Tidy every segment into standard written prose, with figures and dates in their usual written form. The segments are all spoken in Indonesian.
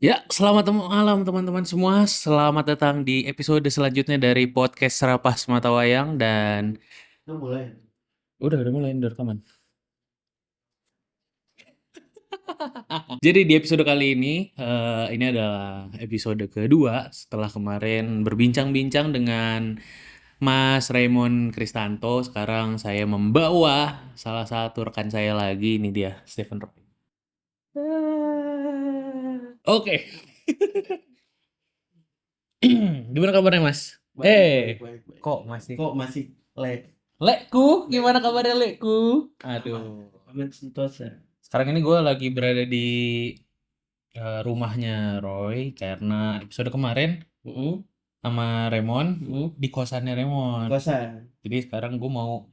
Ya, selamat malam teman-teman semua. Selamat datang di episode selanjutnya dari podcast Serapah Sematawayang dan Udah mulai. udah mulai rekaman. Jadi di episode kali ini adalah episode kedua setelah kemarin berbincang-bincang dengan Mas Raymond Kristanto. Sekarang saya membawa salah satu rekan saya lagi, ini dia Stephen Roy. Oke. Gimana kabarnya Mas? Baik. Kok masih? Kok masih lag? Lekku, gimana kabarnya Lekku? Aduh. Aman sentosa. Sekarang ini gue lagi berada di rumahnya Roy karena episode kemarin sama Raymond di kosannya Raymond. Kosan. Jadi sekarang gue mau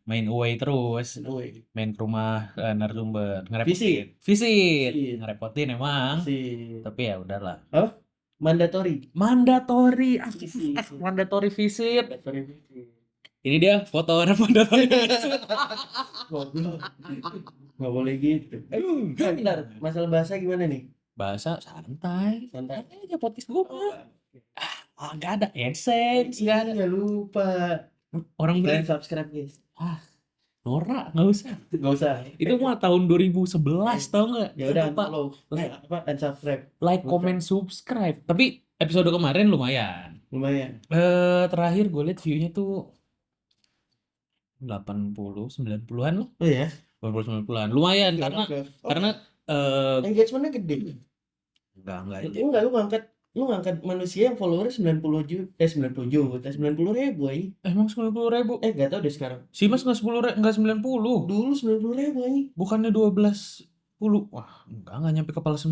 main away terus, Woi. main ke rumah narasumber, Visit. visit, Visit. ngerepotin emang, Si. tapi ya udahlah. Apa? Mandatory. Mandatory, Visit. mandatory visit. Mandatory visit. Ini dia foto orang mandatory visit. Goblok. Nggak boleh gitu. Bentar. Masalah bahasa gimana nih? Bahasa santai, Santai. aja podcast gue mah. Nggak ada AdSense, Iya, nggak ada. lupa. Orang Kalian beli, subscribe guys. norak, nggak usah. Gak usah. Itu mah tahun 2011, tau nggak? Ya udah Lupa. unfollow. Unsubscribe. Like, comment, subscribe. Tapi episode kemarin lumayan. Lumayan. Terakhir gue liat view-nya tuh 80, 90-an loh. Oh ya. 80, 90-an. Lumayan karena engagementnya gede. enggak aja. Enggak, lu ngangkat manusia yang follower 90 juta 90.000 aja. Emang 90.000? Gak tau deh sekarang. Si Mas nggak 10, nggak 90. Dulu 90.000 aja. Bukannya 12, 10. Wah, nggak nyampe kepala 9.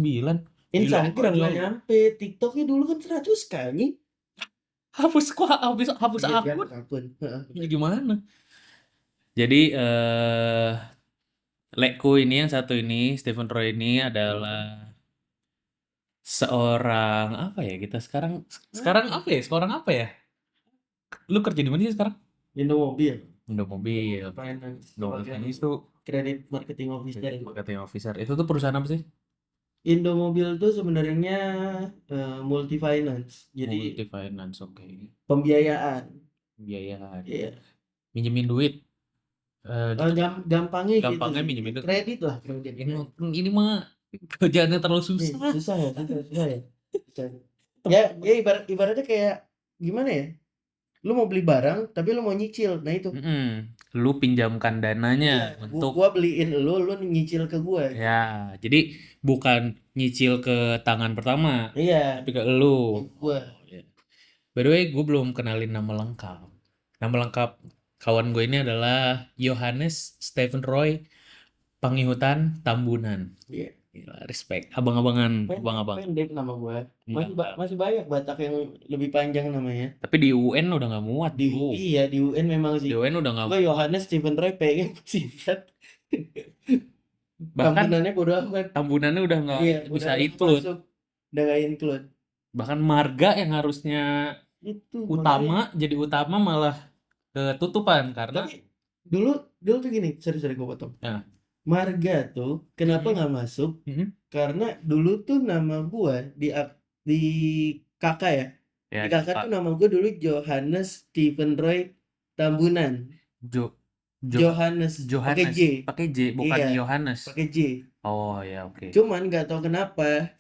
Instagram nggak nyampe. TikToknya dulu kan 100 kali. Hapus Iya, akun. Ya gimana? Jadi Lekku ini yang satu ini, Stephen Roy ini adalah seorang apa ya kita sekarang apa ya? Seorang apa ya? Lu kerja di mana sih sekarang? Indomobil. Indomobil. Finance. Indomobil itu Credit marketing officer. marketing officer. Itu tuh perusahaan apa sih? Indomobil tuh sebenarnya multi finance. Jadi Multi finance, oke. pembiayaan. Biaya. Iya. Minjemin duit. Gitu. Gampangnya gitu. Gampangnya minjemin duit. Kredit lah. Kredit. Ini mah kerjaannya terlalu susah. Susah ya. Susah. Ya ibaratnya kayak gimana ya? Lu mau beli barang tapi lu mau nyicil. Nah itu. Lu pinjamkan dananya Iya, untuk gua beliin lu nyicil ke gua. ya, jadi bukan nyicil ke tangan pertama, Iya, tapi ke lu. gua. Ya. By the way, gue belum kenalin nama lengkap. Nama lengkap kawan gue ini adalah Yohanes Stephen Roy Pangihutan Tambunan. Iya. Gila, respect. Abang-abangan, abang-abang. Pendek nama gua. Iya. Masih banyak Batak yang lebih panjang namanya. Tapi di UN udah nggak muat, bro. Iya, di UN memang sih. Di UN udah nggak. Gua Yohanes Stephen Roy pengen singkat. Bahkan Tambunannya bodo amat. Tambunannya udah nggak bisa udah include. masuk. Udah nggak include. Bahkan marga yang harusnya Itu utama jadi utama malah ketutupan karena tapi dulu tuh gini, sorry gue potong. Ya. Marga tuh kenapa nggak masuk? Karena dulu tuh nama gua di kakak ya. Di kakak tuh nama gua dulu Johannes Stephen Roy Tambunan. Johannes pakai J. Bukan Iya, Yohanes. pakai J. Oh ya, oke. Cuman nggak tahu kenapa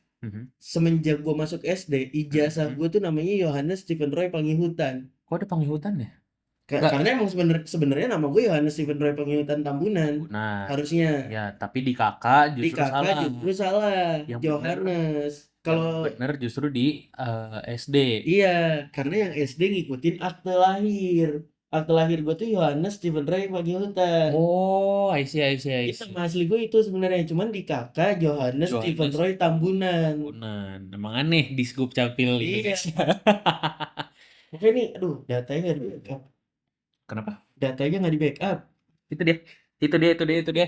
semenjak gua masuk SD ijazah gua tuh namanya Yohanes Stephen Roy Pangihutan. Kok ada Pangihutan ya? Karena emang sebenarnya nama gue Yohanes Stephen Roy Pangihutan Tambunan. Nah, harusnya. ya, tapi di kakak justru salah. Yang Johannes. Kalau bener justru di SD. Iya, karena yang SD ngikutin akte lahir. Akte lahir gue tuh Yohanes Stephen Roy Pangihutan. Oh, I see. Itu asli gue itu sebenarnya, cuman di kakak Johannes Stephen Roy Tambunan. Emang aneh di Scoop Capil Indonesia. Oke nih, aduh, datanya nggak di backup. Kenapa? Datanya nggak di backup. Itu dia.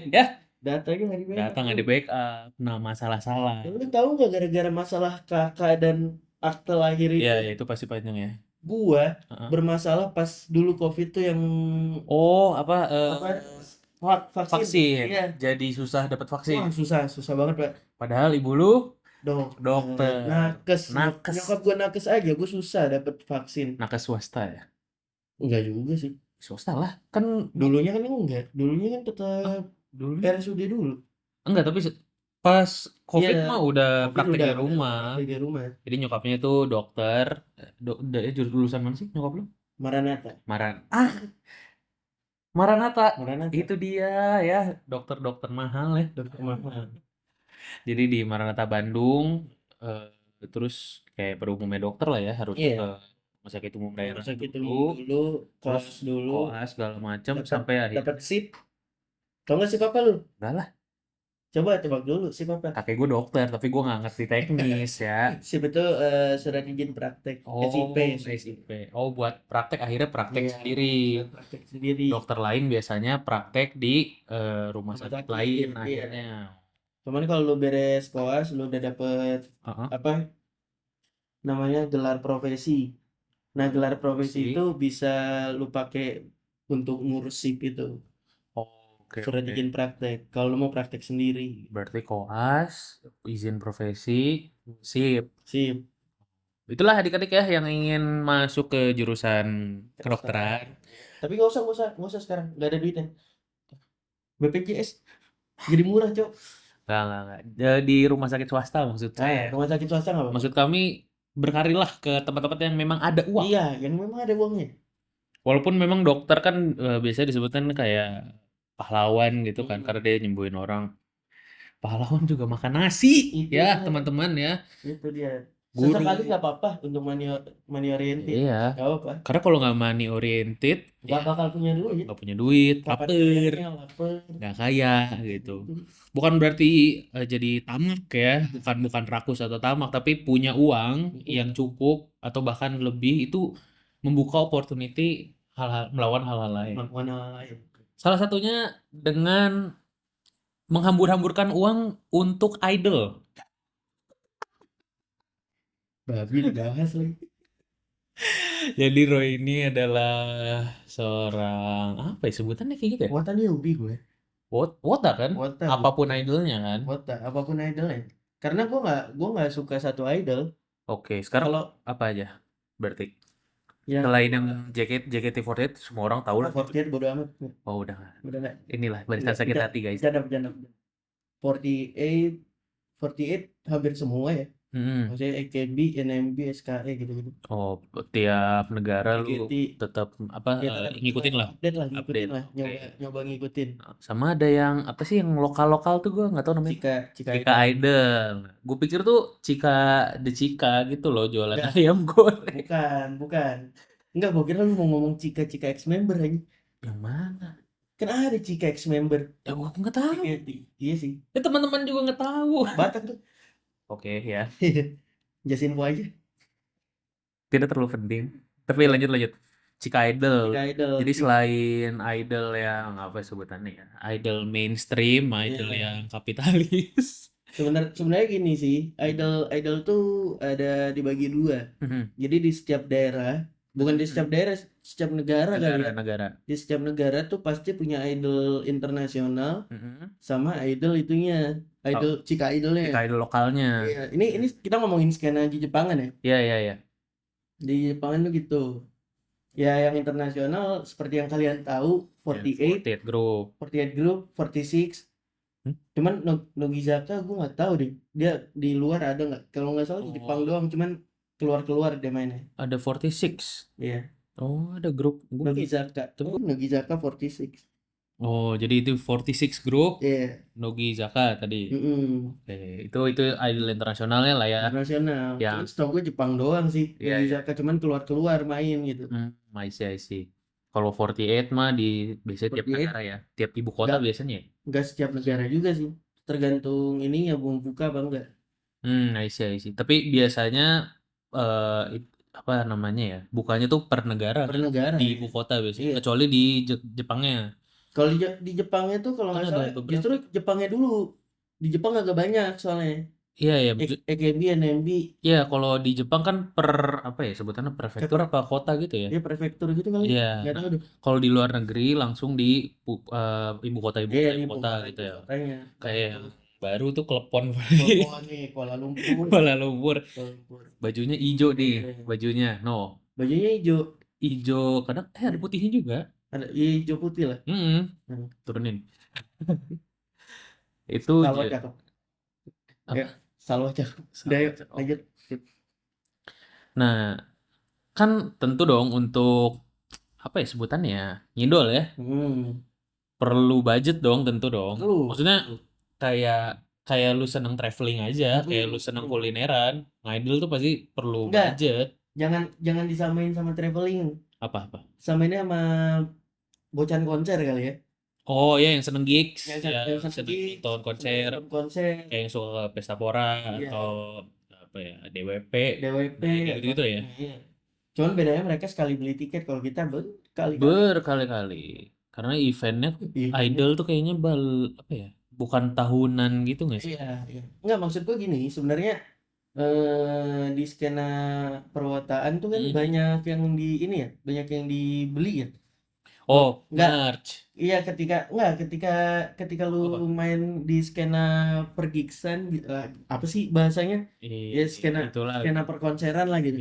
Ya. Datanya nggak di backup. Data nggak di backup. Nah, masalah. Lu tahu nggak gara-gara masalah kakak dan akte lahir itu? Ya, itu pasti panjang ya. Gua bermasalah pas dulu COVID tuh yang vaksin. Vaksin. Iya. Jadi susah dapat vaksin. Wah, susah banget, Pak. Padahal ibu lu Dokter, Dokter. nakes. Nakes. Nyokap gue nakes aja, gue susah dapet vaksin. Nakes swasta ya? Enggak juga sih. Swasta lah. Kan Dulunya kan enggak. Dulunya kan tetap dulu. RSUD dulu. Enggak, tapi pas COVID Iya, mah udah COVID praktek udah di rumah. praktek di rumah. Jadi nyokapnya tuh dokter. Jurusan mana sih nyokap lu? Maranatha. Maranatha. Maranatha. Itu dia ya, dokter-dokter mahal ya. Dokter mahal. Jadi di Maranatha Bandung, terus kayak pada umumnya dokter lah ya, harus Iya. ke rumah sakit umum daerah Rumah sakit dulu, umum dulu, terus koas dulu, koas segala macam dapat sampai akhirnya dapat sip. Tau nggak sip apa lu? enggak lah, Coba tebak dulu sip apa? kakek gue dokter tapi gue nggak ngerti teknis ya. Sip itu surat izin praktek. SIP. SIP. Oh, buat praktek akhirnya praktek Iya, sendiri. praktek sendiri. Dokter lain biasanya praktek di rumah sakit sakit, lain iya. akhirnya. Cuman kalau lu beres koas, lu udah dapet apa namanya gelar profesi. Nah, gelar profesi itu bisa lu pakai untuk ngurus SIP itu. Oke, Surat izin praktek. Kalau lu mau praktek sendiri. berarti koas, izin profesi, sip. SIP. Itulah adik-adik ya yang ingin masuk ke jurusan kedokteran. Tapi nggak usah sekarang. Nggak ada duitnya. BPJS jadi murah, Cok. Enggak. Di rumah sakit swasta maksud saya. Rumah sakit swasta nggak apa-apa. Maksud kami berkarirlah ke tempat-tempat yang memang ada uang. Iya, yang memang ada uangnya. Walaupun memang dokter kan biasanya disebutkan kayak pahlawan gitu kan, karena dia nyembuhin orang. Pahlawan juga makan nasi Itu ya dia. teman-teman ya. Itu dia. Guru. Sesekali nggak apa-apa untuk money oriented. Iya. Nggak apa-apa. Karena kalau nggak money oriented, Nggak bakal punya duit. nggak punya duit, lapar, lapar. nggak kaya gitu. Bukan berarti jadi tamak ya, bukan rakus atau tamak, tapi punya uang yang cukup atau bahkan lebih itu membuka opportunity melawan hal-hal lain. Salah satunya dengan menghambur-hamburkan uang untuk idol. Babi dibahas lagi. Jadi Roy ini adalah seorang apa ya sebutannya kayak gitu ya? Wota newbie gue. Wota kan? Wota, apapun idolnya kan? Wota, apapun idolnya. Karena gue nggak suka satu idol. Oke, sekarang Kalau apa aja? Berarti ya, selain yang JKT48 semua orang tahu lah. 48 bodo amat. Oh udah nggak. Inilah barisan sakit hati guys. Janda. 48 hampir semua ya. Maksudnya AKB, NMB, SKE gitu-gitu. Oh, tiap negara lu JKT. tetap apa Ya, ngikutin lah. Ngikutin lah. Nyoba ngikutin. Sama ada yang apa sih yang lokal tuh gue nggak tahu namanya. Cika Idol. Gue pikir tuh Cika gitu loh jualan ayam goreng. Bukan. Enggak, gue kira lu mau ngomong Cika X member aja. Yang mana? Kan ada Cika X member. Ya gue nggak tahu. Iya sih. Ya teman-teman juga nggak tahu. Batak tuh. Oke ya. Just info aja. Tidak terlalu penting. Tapi lanjut. Cika Idol. Jadi selain idol yang apa sebutannya ya? Idol mainstream, idol yang kapitalis. Sebenarnya gini sih, idol tuh ada dibagi dua. Jadi di setiap daerah, bukan di setiap daerah, setiap negara kali ya. Di setiap negara tuh pasti punya idol internasional sama idol itunya, Cika idolnya. Cika idol lokalnya. Iya, ini kita ngomongin skena di Jepangan ya. Iya. Di Jepangan tuh gitu. Ya yang internasional seperti yang kalian tahu 48 Group, 46. Cuman Nogizaka gue nggak tahu deh, dia di luar ada nggak? Kalau nggak salah di Jepang doang, cuman keluar dia mainnya. Ada 46. Iya. Oh, ada grup Nogizaka. Nogizaka 46. Oh, jadi itu 46 Group. Iya. Nogizaka tadi. Oke, itu idol internasionalnya lah ya. Internasional. Ya. Setahu gue Jepang doang sih. Nogizaka cuman keluar main gitu. I see. Kalau 48 mah biasanya tiap negara ya. Tiap ibu kota biasanya. Enggak setiap negara juga sih. Tergantung ininya belum buka apa enggak. I see. Tapi biasanya apa namanya ya? Bukanya tuh per negara di ibu kota biasanya. Iya. Kecuali di Jepangnya. Kalau di Jepangnya tuh kalau nggak salah justru Jepangnya dulu. Di Jepang agak banyak soalnya. Iya. AKB, NMB. Iya, kalau di Jepang kan per apa ya sebutannya prefektur apa kota gitu ya? Iya, prefektur gitu kali. Iya. Kalau di luar negeri langsung di ibu kota gitu ya. Kayak Baru tuh klepon Papua nih, Kuala Lumpur. Kuala Lumpur. Kuala Lumpur. Bajunya hijau nih, bajunya. No. Bajunya hijau. Hijau, kadang ada putihnya juga. Ada hijau putih lah. Turunin. Itu Salwa cakep. apa? Ya, salwa cakep. Udah yuk, lanjut. Nah, kan tentu dong untuk apa ya sebutannya? Ngidol ya. Perlu budget dong, tentu dong. Maksudnya kayak lu seneng traveling aja, kayak lu seneng kulineran, ngidol tuh pasti perlu budget. Jangan disamain sama traveling. Apa? Samainnya sama bocan konser kali ya. Oh ya, yang seneng gigs, yang seneng nonton konser, kayak yang suka ke Pesta Pora atau apa ya, DWP gitu ya. Iya. Cuman bedanya mereka sekali beli tiket, kalau kita berkali-kali. Karena eventnya Idol tuh kayaknya apa ya, bukan tahunan gitu nggak sih? Iya. Nggak, maksudku gini, sebenarnya di skena perwataan tuh kan banyak yang banyak yang dibeli ya. Oh, merch. Iya, ketika lu main di skena pergigsan, apa sih bahasanya? Ya skena perkonseran lah gitu.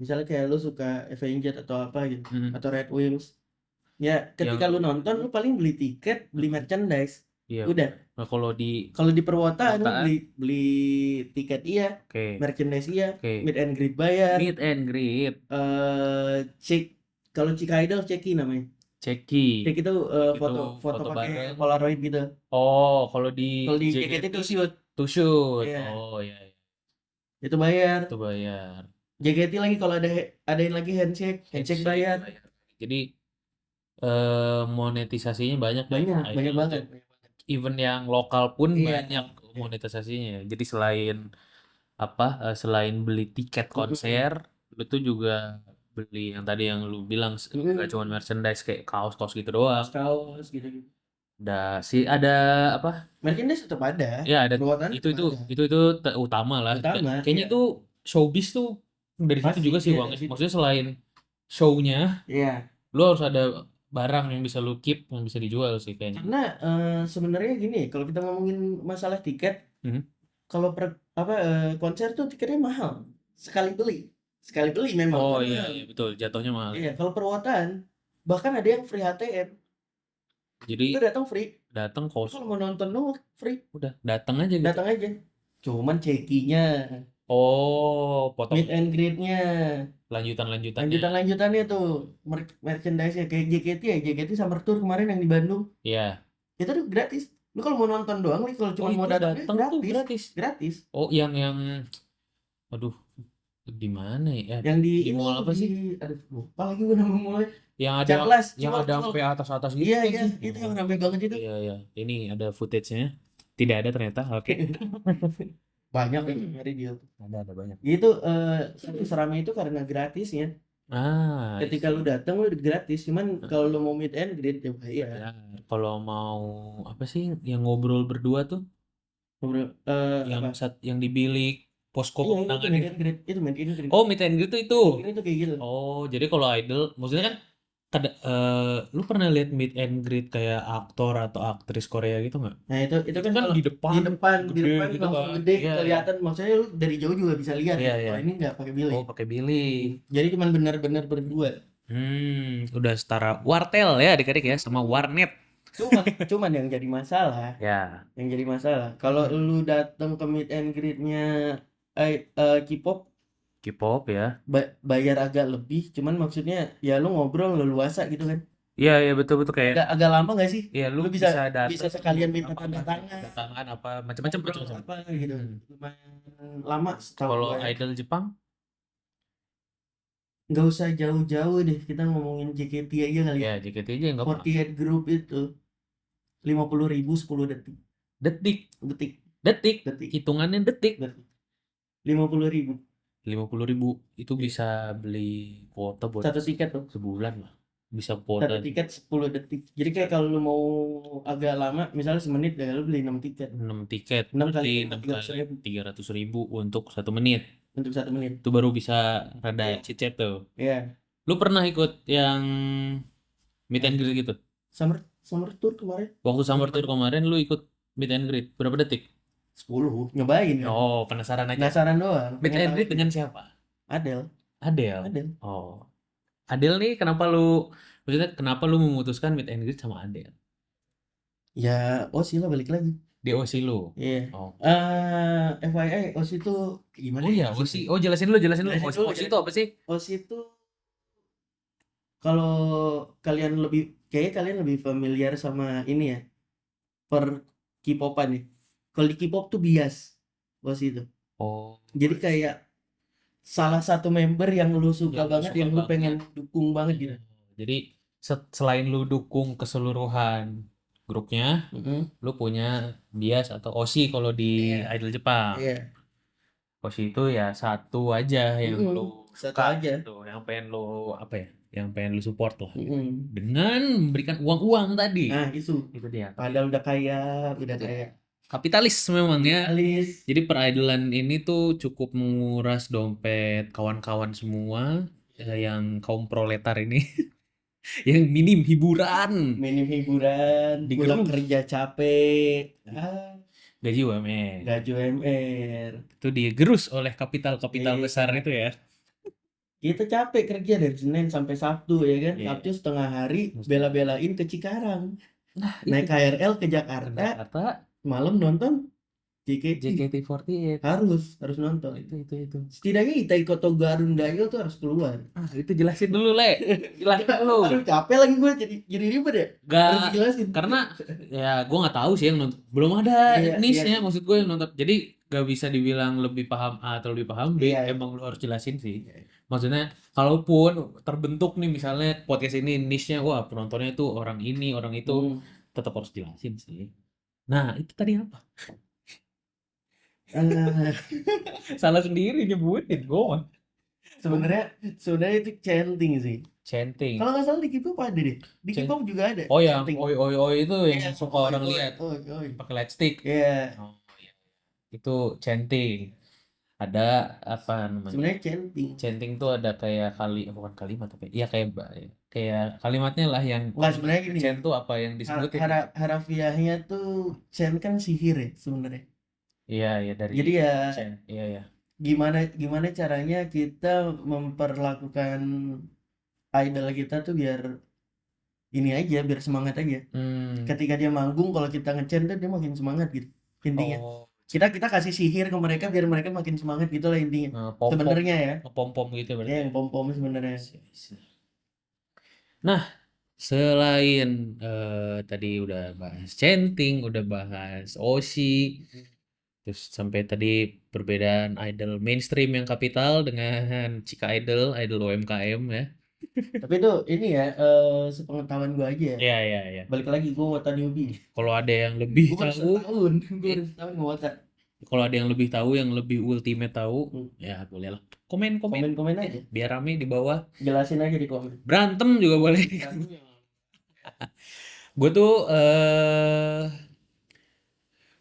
Misalnya kayak lu suka Avenged atau apa gitu, atau Red Wimps. Ya, ketika lu nonton, lu paling beli tiket, beli merchandise. Udah. Nah, kalau di perwataan lu beli tiket merchandise meet and greet bayar. Kalau Cika Idol Ceki namanya. Ceki itu foto pakai Polaroid gitu. Oh, kalau di JKT itu shoot. Oh iya. Itu bayar. Bayar. JKT lagi kalau adain lagi handshake bayar. Jadi monetisasinya banyak banget. Even yang lokal pun banyak monetisasinya. Jadi selain beli tiket konser, lu tuh juga beli yang tadi yang lu bilang nggak cuma merchandise kayak kaos gitu doang. Kaos gitu. Ada apa? Merchandise tetap ada. Ya ada. Itu utama lah. Kayaknya itu showbiz tuh dari situ juga sih uangnya. Maksudnya selain show-nya, lu harus ada barang yang bisa lu keep, yang bisa dijual sih kayaknya. Karena sebenarnya gini, kalau kita ngomongin masalah tiket, kalau konser tuh tiketnya mahal. Sekali beli memang. Oh iya, betul, jatuhnya mahal. Iya, kalau perwataan bahkan ada yang free HTM. Jadi itu datang free. Kalau mau nonton dong free. Udah, datang aja gitu. Cuman cekinya. Oh, potong. Meet and greet-nya. Lanjutannya tuh merchandise-nya kayak JKT Summer Tour kemarin yang di Bandung. Iya. Itu tuh gratis. Lu kalau mau nonton doang, kalau cuma mau datang gratis. Oh, yang aduh, di mana ya? Yang di mall apa sih? Aduh, lupa lagi gue nama mall. Yang ada sampai atas gitu. Iya, itu yang ramai banget itu. Iya. Ini ada footage-nya. Tidak ada ternyata. Oke. Banyak yang nyari dia. Ada banyak. Itu seramai itu karena gratisnya. Ketika lu datang lu gratis, cuman kalau lu mau meet and greet ya. Kalau mau apa sih yang ngobrol berdua tuh? Yang di bilik posko kemenangan itu meet and greet. Oh, meet and greet itu. Itu kayak gitu. Oh, jadi kalau idol maksudnya kan lu pernah lihat meet and greet kayak aktor atau aktris Korea gitu nggak? Nah itu kan di depan gitu langsung gede kelihatan, maksudnya lu dari jauh juga bisa lihat. Kalau ini nggak pakai bilik. Oh, pakai bilik. Jadi cuma benar-benar berdua. Udah setara wartel ya adik-adik ya sama warnet. Cuman yang jadi masalah. Yang jadi masalah kalau lu datang ke meet and greet-nya K-pop ya. Bayar agak lebih, cuman maksudnya ya lu ngobrol leluasa gitu kan. Iya betul kayak agak lama nggak sih? Iya, lu bisa sekalian minta tanda tangan apa macam-macam apa gitu. Lumayan lama. Kalau idol Jepang nggak usah jauh-jauh deh, kita ngomongin JKT aja kali ya. JKT aja nggak apa. 48 Group itu 50.000 10 detik. Hitungannya detik. 50.000 itu bisa beli kuota buat satu tiket tuh sebulan lah. Bisa kuota satu tiket 10 detik. Jadi kayak kalau lu mau agak lama, misalnya semenit ya lu beli 6 tiket. 6 tiket. 6 kali 300.000 untuk 1 menit. Itu baru bisa rada cicet tuh. Iya. Lu pernah ikut yang meet and greet gitu? Summer Tour kemarin. Waktu Summer Tour kemarin lu ikut meet and greet berapa detik? 10 nyobain kan. Oh, penasaran aja. Penasaran doang. Meet Pengen and tahu greet aja. dengan siapa? Adele. Adele. Oh. Adele nih maksudnya kenapa lu memutuskan meet and greet sama Adele? Ya, Osi lah balik lagi. Di OC lu. Iya. Oh. FYI, Osi itu gimana Oh ya? iya, OC. Oh, jelasin dulu. Jelasin dulu, OC itu apa sih? Osi itu kalau kalian lebih familiar sama ini ya, per K-popan ya. Kalau di K-pop tuh bias Osi itu. Oh. Jadi kayak salah satu member yang lu suka Yang lu banget, suka yang lu banget. pengen dukung banget gitu. Jadi selain lu dukung keseluruhan grupnya, lu punya bias atau OC kalau di Iya. Idol Jepang. Iya. OC itu ya satu aja yang lu Satu suka aja. gitu, yang pengen lu apa ya? Yang pengen lu support lah. Mm-mm. Dengan memberikan uang tadi. Nah, itu dia. padahal udah kaya. Kapitalis memang ya. Alis. Jadi peridolan ini tuh cukup menguras dompet kawan-kawan semua yang kaum proletar ini. Yang minim hiburan. Pulang Digerus. kerja capek. Gaji UMR. Gaji UMR. Itu digerus oleh kapital Iya. besar itu ya. Kita capek kerja dari Senin sampai Sabtu ya kan. Iya. Sabtu setengah hari bela-belain ke Cikarang. Nah, Naik KRL ke Jakarta. Malam nonton JKT48. Harus nonton. Itu. Setidaknya kita ikut Garun Dayo tuh harus keluar. Itu jelasin dulu, Le. Jelasin dulu. Aduh, capek lagi gue jadi ribet ya. Harus dijelasin. Karena ya gue nggak tahu sih yang nonton. Belum ada niche-nya, maksud gue yang nonton. Jadi gak bisa dibilang lebih paham A atau lebih paham B. Emang lu harus jelasin sih. Maksudnya kalaupun terbentuk nih misalnya podcast ini niche-nya, wah penontonnya itu orang ini, orang itu, tetap harus jelasin sih. Nah, itu tadi apa? Salah sendiri nyebutin gue. Sebenarnya itu chanting sih. Chanting. Kalau nggak salah di K-pop ada deh. Di K-pop juga ada. Oh yang oi itu yang suka orang lihat. Pakai light stick. Iya. Oh iya. Itu chanting. Ada apa namanya? Sebenarnya Chanting tuh ada kayak bukan kalimat tapi ya kayak kalimatnya lah yang sebenarnya gini. Chant tuh apa yang disebutin? Harafiahnya tuh chant kan sihir ya sebenarnya. Iya dari. Jadi ya. Chant. Iya. Gimana caranya kita memperlakukan idol kita tuh biar ini aja, biar semangat aja. Ketika dia manggung, kalau kita ngechant tuh dia makin semangat gitu intinya. Kita kasih sihir ke mereka biar mereka makin semangat gitu lah intinya. Sebenarnya ya. Pom-pom gitu berarti. Yang pom-pom sebenarnya. Nah, selain tadi udah bahas chanting, udah bahas OC, terus sampai tadi perbedaan idol mainstream yang kapital dengan Cika idol UMKM ya. Tapi itu ini ya, sepengetahuan gue aja ya. Iya. Balik lagi gue wota newbie. Kalau ada yang lebih tahu, kalau ada yang lebih tahu, yang lebih ultimate tahu, ya boleh lah. Komen aja. Biar rame di bawah. Jelasin aja di komen. Berantem juga boleh.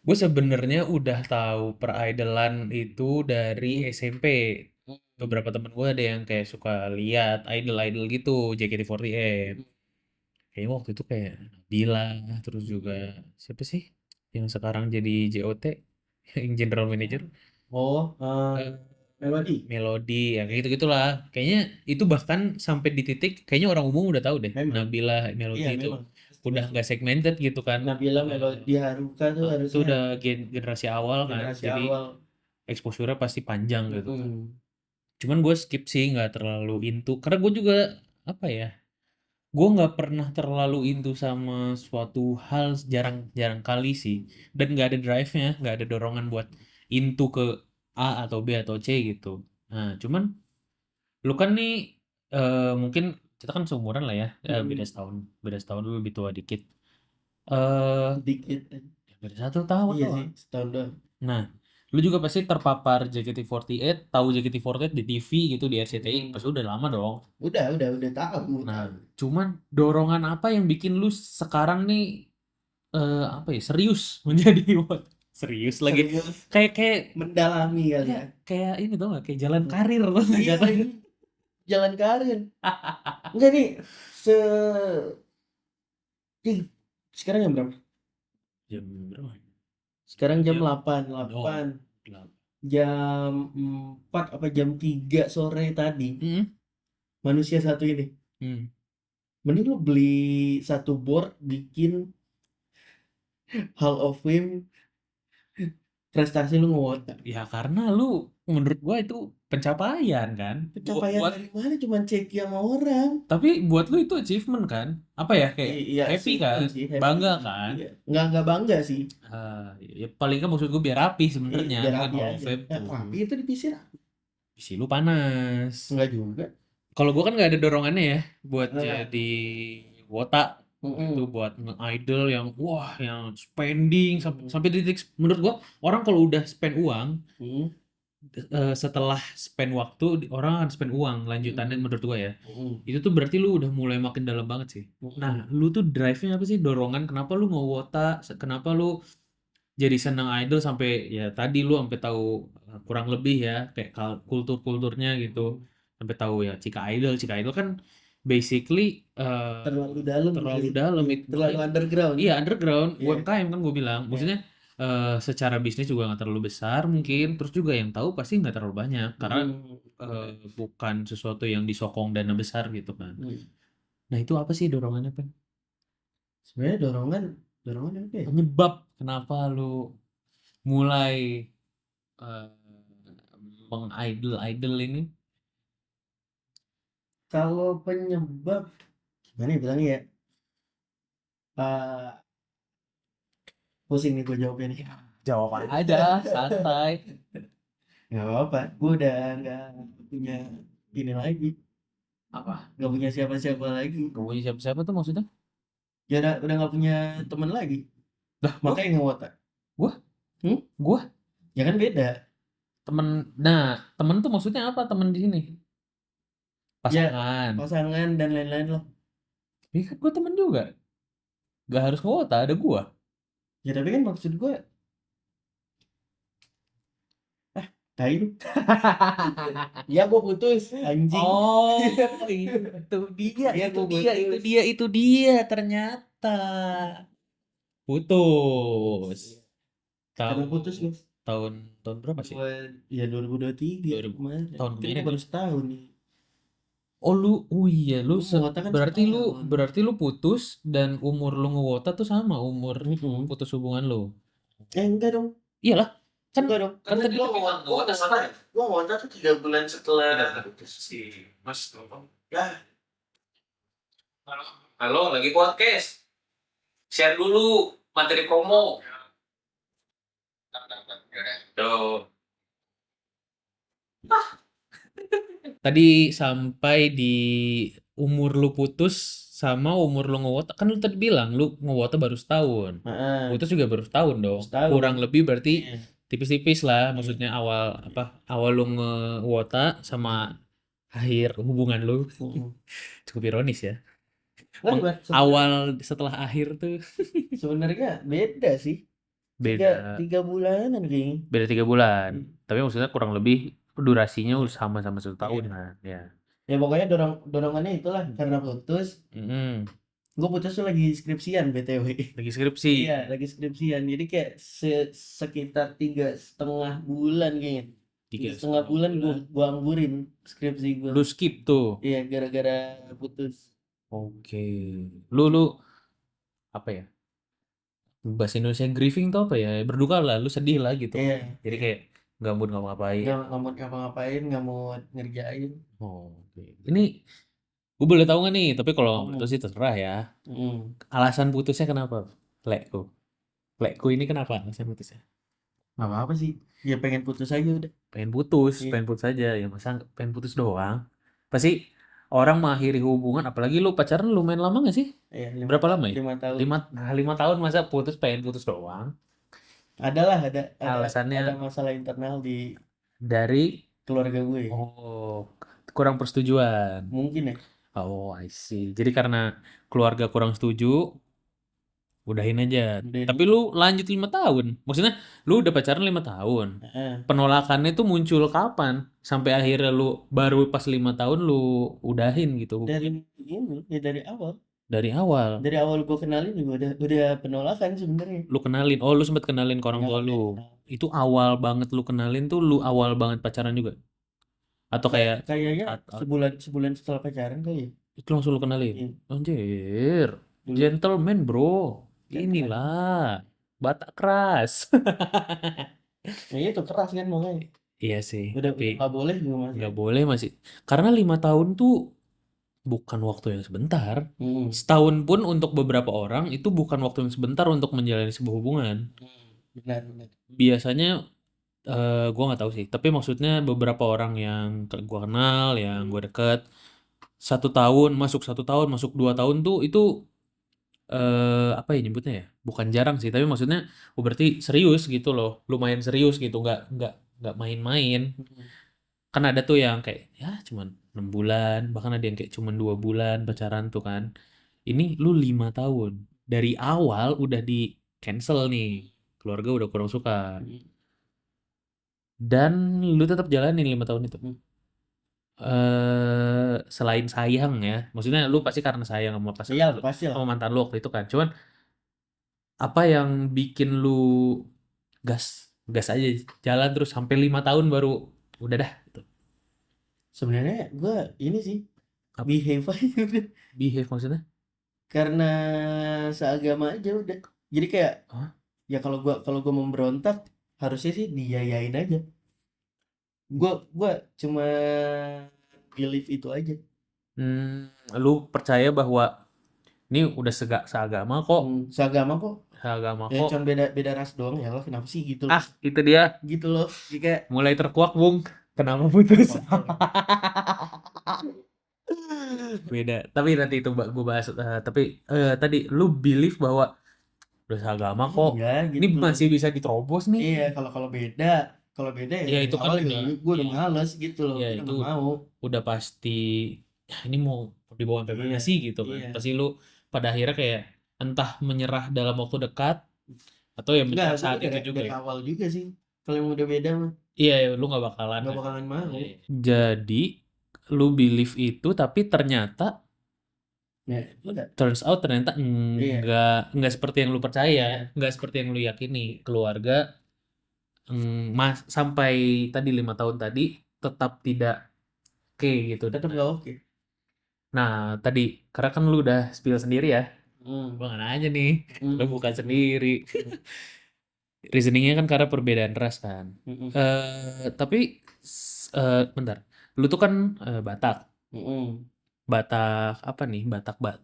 Gue sebenarnya udah tahu peridolan itu dari SMP. Beberapa temen gue ada yang kayak suka lihat idol gitu, JKT48. Kayaknya waktu itu kayak Nabila, terus juga siapa sih yang sekarang jadi JOT, yang general manager? Melody, ya kayak gitu-gitulah. Kayaknya itu bahkan sampai di titik kayaknya orang umum udah tahu deh. Nabila, Melody itu udah nggak segmented gitu kan. Nabila, Melody, Haruka tuh harusnya itu udah generasi awal kan. Jadi exposure-nya pasti panjang gitu. Cuman gue skip sih, nggak terlalu into. Karena gue juga apa ya? Gue nggak pernah terlalu into sama suatu hal, jarang kali sih. Dan nggak ada drive-nya, nggak ada dorongan buat into ke A atau B atau C gitu. Nah, cuman lu kan nih mungkin kita kan seumuran lah ya, beda setahun lu lebih tua dikit. Dikit. Beda 1 tahun Iya doang. sih, setahun doang. Nah, lu juga pasti terpapar JKT48, tahu JKT48 di TV gitu, di RCTI, pasti udah lama dong. Udah tahu. Nah, cuman dorongan apa yang bikin lu sekarang nih apa ya, serius menjadi serius lagi, kayak mendalami kali ya. Kayak ini tau gak, kayak jalan karir loh. Jalan karir. Enggak nih, sekarang jam berapa? Jam berapa? Sekarang jam Jam 8, oh, 8. gelap. Jam 4 apa jam 3 sore tadi, Mm-mm. manusia satu ini. Hmm. Mending lu beli satu board, bikin Hall of Fame, prestasi lu nge-vote. Ya karena lu menurut gua itu pencapaian kan. Pencapaian Buat dari mana? Cuman ceki sama orang. tapi buat lu itu achievement kan? Apa ya kayak Iya, happy kan? achievement sih, happy. Bangga kan? Iya. Nggak bangga sih. Ya paling kan maksud gua biar rapi sebenarnya Biar kan rapi Hall of aja. Fame Ya, tuh. rapi itu di PC rapi. Isi lu panas. Enggak juga. Kalau gua kan nggak ada dorongannya ya buat Nah, jadi wota itu mm-mm. buat nge-idol yang wah yang spending sampai Mm-mm. sampai titik menurut gua orang kalau udah spend uang Mm-mm. setelah spend waktu orang akan spend uang lanjutannya Mm-mm. menurut gua ya. Mm-mm. Itu tuh berarti lu udah mulai makin dalam banget sih. Nah, Mm-mm. lu tuh drive-nya apa sih? Dorongan kenapa lu ngewota? Kenapa lu jadi senang idol sampai ya tadi lu sampai tahu kurang lebih ya kayak kultur-kulturnya gitu. Sampai tahu ya Cika Idol kan basically Terlalu dalam gitu terlalu sih. dalam Iya, itu terlalu maksudnya underground. iya underground Iya, UMKM kan gue bilang iya. maksudnya secara bisnis juga nggak terlalu besar mungkin terus juga yang tahu pasti nggak terlalu banyak karena Mm-mm. bukan sesuatu yang disokong dana besar gitu kan. Mm. Nah itu apa sih dorongannya Pen? Sebenarnya dorongan apa ya? Penyebab kenapa lu mulai eh, mengidol-idol ini? Kalau penyebab gimana ya bilangnya ya? Ah, pusing nih gue jawabnya nih. Jawab aja, santai. Nggak apa-apa, gue udah nggak punya ini lagi, Apa? nggak punya siapa-siapa lagi. Gak punya siapa-siapa tuh maksudnya? Ya udah nggak punya teman lagi, Lah, makanya ngewota. gua, Hmm? gua Ya kan beda. temen. Nah, temen tuh maksudnya apa temen di sini? Ya Pasangan. pasangan dan lain-lain lah. Ini kan gua temen juga. Gak harus kuota, ada gua. Ya tapi kan maksud gue, tai lu. Ya gue putus, anjing. Oh, itu dia, Ya itu gue dia, itu putus. dia, itu dia ternyata. Putus. Karena Tahun putus guys. tahun tahun berapa sih? Ya 2023 2000 kemarin. tahun Kan kemarin gue kan? baru setahun nih. Oh iya Gue ngewota kan setahun. berarti lu putus dan umur lu ngewota tuh sama umur Mm-mm. putus hubungan lu. Enggak dong. Iyalah, kan Enggak dong. kan tadi Gue lu bilang ngewota sama ya? gue ngewota tuh 3 bulan setelah putus. Si Mas Topong. Ya, Halo. Halo, lagi podcast. Share dulu materi promo. Tuh. Tadi sampai di umur lu putus sama umur lu ngewota. Kan lu tadi bilang lu ngewota baru setahun. heeh. Putus juga baru setahun dong. Setahun. Kurang lebih berarti Iya. tipis-tipis lah. Iya. Maksudnya awal lu ngewota sama akhir hubungan lu. Cukup ironis ya. Awal setelah akhir tuh Sebenarnya beda sih. beda 3 bulanan kayaknya. beda 3 bulan. Tapi maksudnya kurang lebih durasinya sama-sama 1 tahun Iya. kan. Ya. Ya pokoknya dorongannya itulah karena putus. Mm-mm. Gue putus tuh lagi skripsian BTW. Lagi skripsi. Iya, lagi skripsian. Jadi kayak sekitar 3,5 bulan kayaknya. 3,5 bulan gue anggurin skripsi gue. Lu skip tuh. Iya, gara-gara putus. Oke. Lu apa ya? Bahasa Indonesia grieving tuh apa ya? Berduka lah, lu sedih lah gitu. Iya. Jadi kayak nggak mood ngapa-ngapain. Nggak mau ngapa-ngapain, nggak mau ngerjain. Oh, oke. Ini gue boleh tahu nggak nih? Tapi kalau itu sih terserah ya. Alasan putusnya kenapa? Lekku ini kenapa alasan putusnya? Nggak apa-apa sih. Ya pengen putus aja udah. Pengen putus aja ya masa pengen putus doang. Pasti orang mengakhiri hubungan, apalagi lu pacaran lumayan lama nggak sih? Iya, Berapa lama ya? 5 tahun. 5 tahun masa pengen putus doang? Ada Alasannya ada masalah internal di dari keluarga gue. Kurang persetujuan. Mungkin ya. Oh, I see. Jadi karena keluarga kurang setuju, udahin aja. Tapi lu lanjut 5 tahun. Maksudnya lu udah pacaran 5 tahun. Penolakannya tuh muncul kapan? Sampai akhirnya lu baru pas 5 tahun lu udahin gitu. Dari ini ya dari awal. Dari awal. Dari awal gue kenalin juga udah penolakan sebenarnya. Lu kenalin. Oh, lu sempet kenalin ke orang Nggak tua lu. kenal. Itu awal banget lu kenalin tuh lu awal banget pacaran juga. Atau kayak Kayaknya sebulan setelah pacaran kali ya. itu langsung lu kenalin. Iya. Anjir. Dulu Gentleman, Bro. kan Inilah Batak keras. ya itu keras kan makanya. Iya sih, Udah tapi nggak boleh juga masih. nggak boleh masih. Karena 5 tahun tuh bukan waktu yang sebentar. Setahun pun untuk beberapa orang itu bukan waktu yang sebentar untuk menjalani sebuah hubungan. Benar. Biasanya gue nggak tahu sih. Tapi maksudnya beberapa orang yang gue kenal, yang gue deket, 1 tahun, masuk 2 tahun tuh itu apa ya nyebutnya ya? Bukan jarang sih, tapi maksudnya berarti serius gitu loh, lumayan serius gitu, nggak main-main. Kan ada tuh yang kayak ya cuman 6 bulan, bahkan ada yang kayak cuman 2 bulan pacaran tuh kan. Ini lu 5 tahun dari awal udah di cancel nih, keluarga udah kurang suka, dan lu tetap jalanin 5 tahun itu. Selain sayang ya, maksudnya lu pasti karena sayang sama pasangan Iya lu, pasti lah. sama mantan lu waktu itu kan. Cuman apa yang bikin lu gas gas aja jalan terus sampai 5 tahun baru udah dah gitu. Sebenarnya gue ini sih Apa? behave aja udah. Behave maksudnya? Karena seagama aja udah. Jadi kayak Hah? ya kalau gue memberontak harusnya sih diyayain aja. Gue cuma believe itu aja. Lu percaya bahwa ini udah seagama kok, Seagama kok. seagama Ya kok. cuma beda ras doang ya Allah kenapa sih gitu loh. Ah, itu dia Gitu loh. Jadi kayak mulai terkuak, Bung. Kenapa putus? Beda. Tapi nanti itu gue bahas. Tapi tadi lu believe bahwa udah seagama kok. iya Ini gitu loh. masih bisa diterobos nih. Iya kalau beda ya Ya dari itu kan awal udah, gue udah ya, males gitu loh. ya Gue udah itu nggak mau. udah pasti. Ya, ini mau dibawa sampai mana Iya, sih gitu kan? iya. Pasti lu pada akhirnya kayak entah menyerah dalam waktu dekat atau ya Enggak, menyerah gue saat dari, itu juga dari ya. awal juga sih. Kalau yang udah beda mah Iya, ya, lu nggak bakalan nggak kan. bakalan mau. Iya, iya. Jadi lu believe itu tapi ternyata Ya, udah. turns out ternyata Iya. enggak seperti yang lu percaya, enggak seperti yang lu yakini. Keluarga sampai tadi 5 tahun tadi tetap tidak oke gitu. Tetap nggak oke. Nah, tadi karena kan lu udah spill sendiri ya. Gua nggak nanya nih, lu buka sendiri. Reasoningnya kan karena perbedaan ras kan. Tapi bentar, lu tuh kan Batak. Batak apa nih?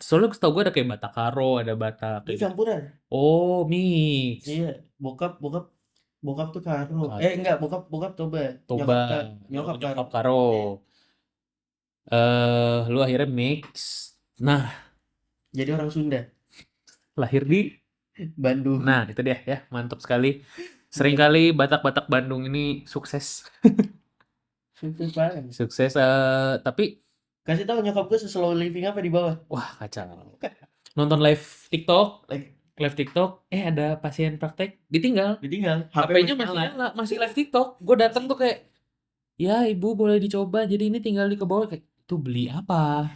Soalnya setahu gue ada kayak Batak Karo, ada Batak Itu kayak gitu. campuran. Oh, mix. Iya, bokap tuh Karo. Karo. Enggak, bokap Toba. Toba, Nyokap Karo. nyokap Karo. Lu akhirnya mix. Nah, Jadi orang Sunda. lahir di Bandung. Nah, itu dia ya, mantap sekali. Seringkali Batak-Batak Bandung ini sukses. Sukses banget. Sukses, tapi Kasih tahu nyokap gue slow living apa di bawah. wah kacau. Nonton live TikTok, ada pasien praktek, ditinggal. HP-nya masih nyala, masih live TikTok. Gue datang tuh kayak, ya ibu boleh dicoba, jadi ini tinggal di ke bawah. Kayak, itu beli apa?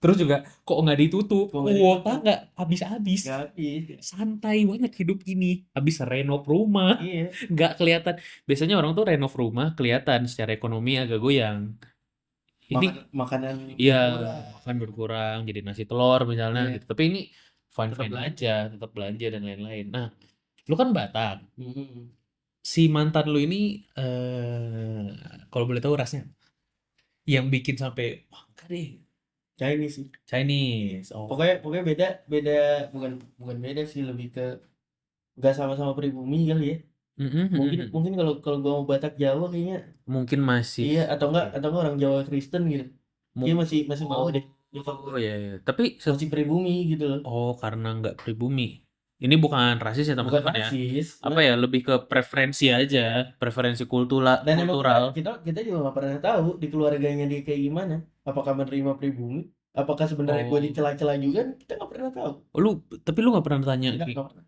Terus juga, kok nggak ditutup? Kuota nggak habis-habis. Nggak habis. Santai banget hidup ini. Habis renov rumah. Iya. Nggak kelihatan. Biasanya orang tuh renov rumah kelihatan secara ekonomi agak goyang. Ini Makanan iya, berkurang. makan berkurang jadi nasi telur misalnya Iya. gitu. Tapi ini fine aja, tetap belanja dan lain-lain. Nah, lu kan Batak. Si mantan lu ini kalau boleh tahu rasnya yang bikin sampai wah enggak deh. Chinese. Oh. Pokoknya beda bukan beda sih, lebih ke nggak sama-sama pribumi kali ya. Mungkin kalau gua mau Batak Jawa kayaknya mungkin masih. iya, atau enggak orang Jawa Kristen gitu. Dia masih mau deh. Oh iya, iya. Tapi Masih pribumi gitu loh. oh karena nggak pribumi. Ini bukan rasis ya teman-teman ya. Rasis. Apa ya, lebih ke preferensi aja, preferensi kultural. Dan emang kita juga nggak pernah tahu di keluarganya dia kayak gimana. Apakah menerima pribumi? Apakah sebenarnya gue dicela-cela juga? Kita nggak pernah tahu. Tapi lu nggak pernah tanya. Nggak pernah.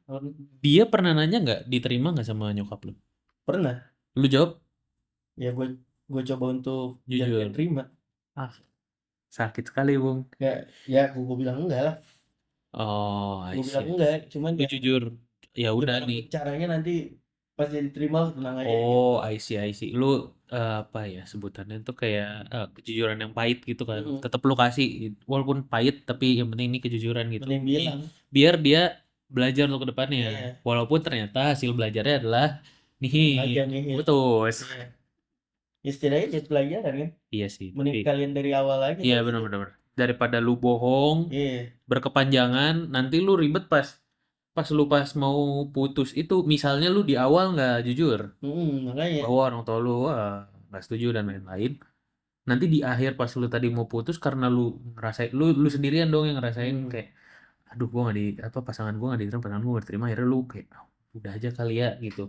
Dia pernah nanya nggak diterima nggak sama nyokap lu? Pernah. Lu jawab? Ya gue coba untuk jujur. terima. Sakit sekali, Bung. Ya gue bilang enggak lah. Oh, I Gue bilang see. enggak, cuman Lu ya jujur, ya udah gimana nih. pun caranya nanti pas jadi terima tenang aja gitu. Oh, I see. Lu apa ya sebutannya tuh kayak kejujuran yang pahit gitu kan. Mm-mm. Tetap lu kasih walaupun pahit tapi yang penting ini kejujuran gitu. Mending Ini bilang. biar dia belajar untuk kedepannya. Iya. Walaupun ternyata hasil belajarnya adalah Agak nihil, nihil. putus. Iya. Ya setidaknya jadi pelajaran kan. Iya sih, Mending tapi kalian dari awal aja iya tuh gitu. benar-benar. Daripada lu bohong Iya. berkepanjangan, nanti lu ribet pas pas mau putus itu, misalnya lu di awal nggak jujur Makanya. bahwa orang tua lu nggak setuju dan lain-lain. Nanti di akhir pas lu tadi mau putus karena lu ngerasain lu sendirian dong yang ngerasain Hmm. kayak aduh gua nggak di apa pasangan gua nggak diterima pasangan gua nggak diterima akhirnya lu kayak "Ah, udah aja kali ya gitu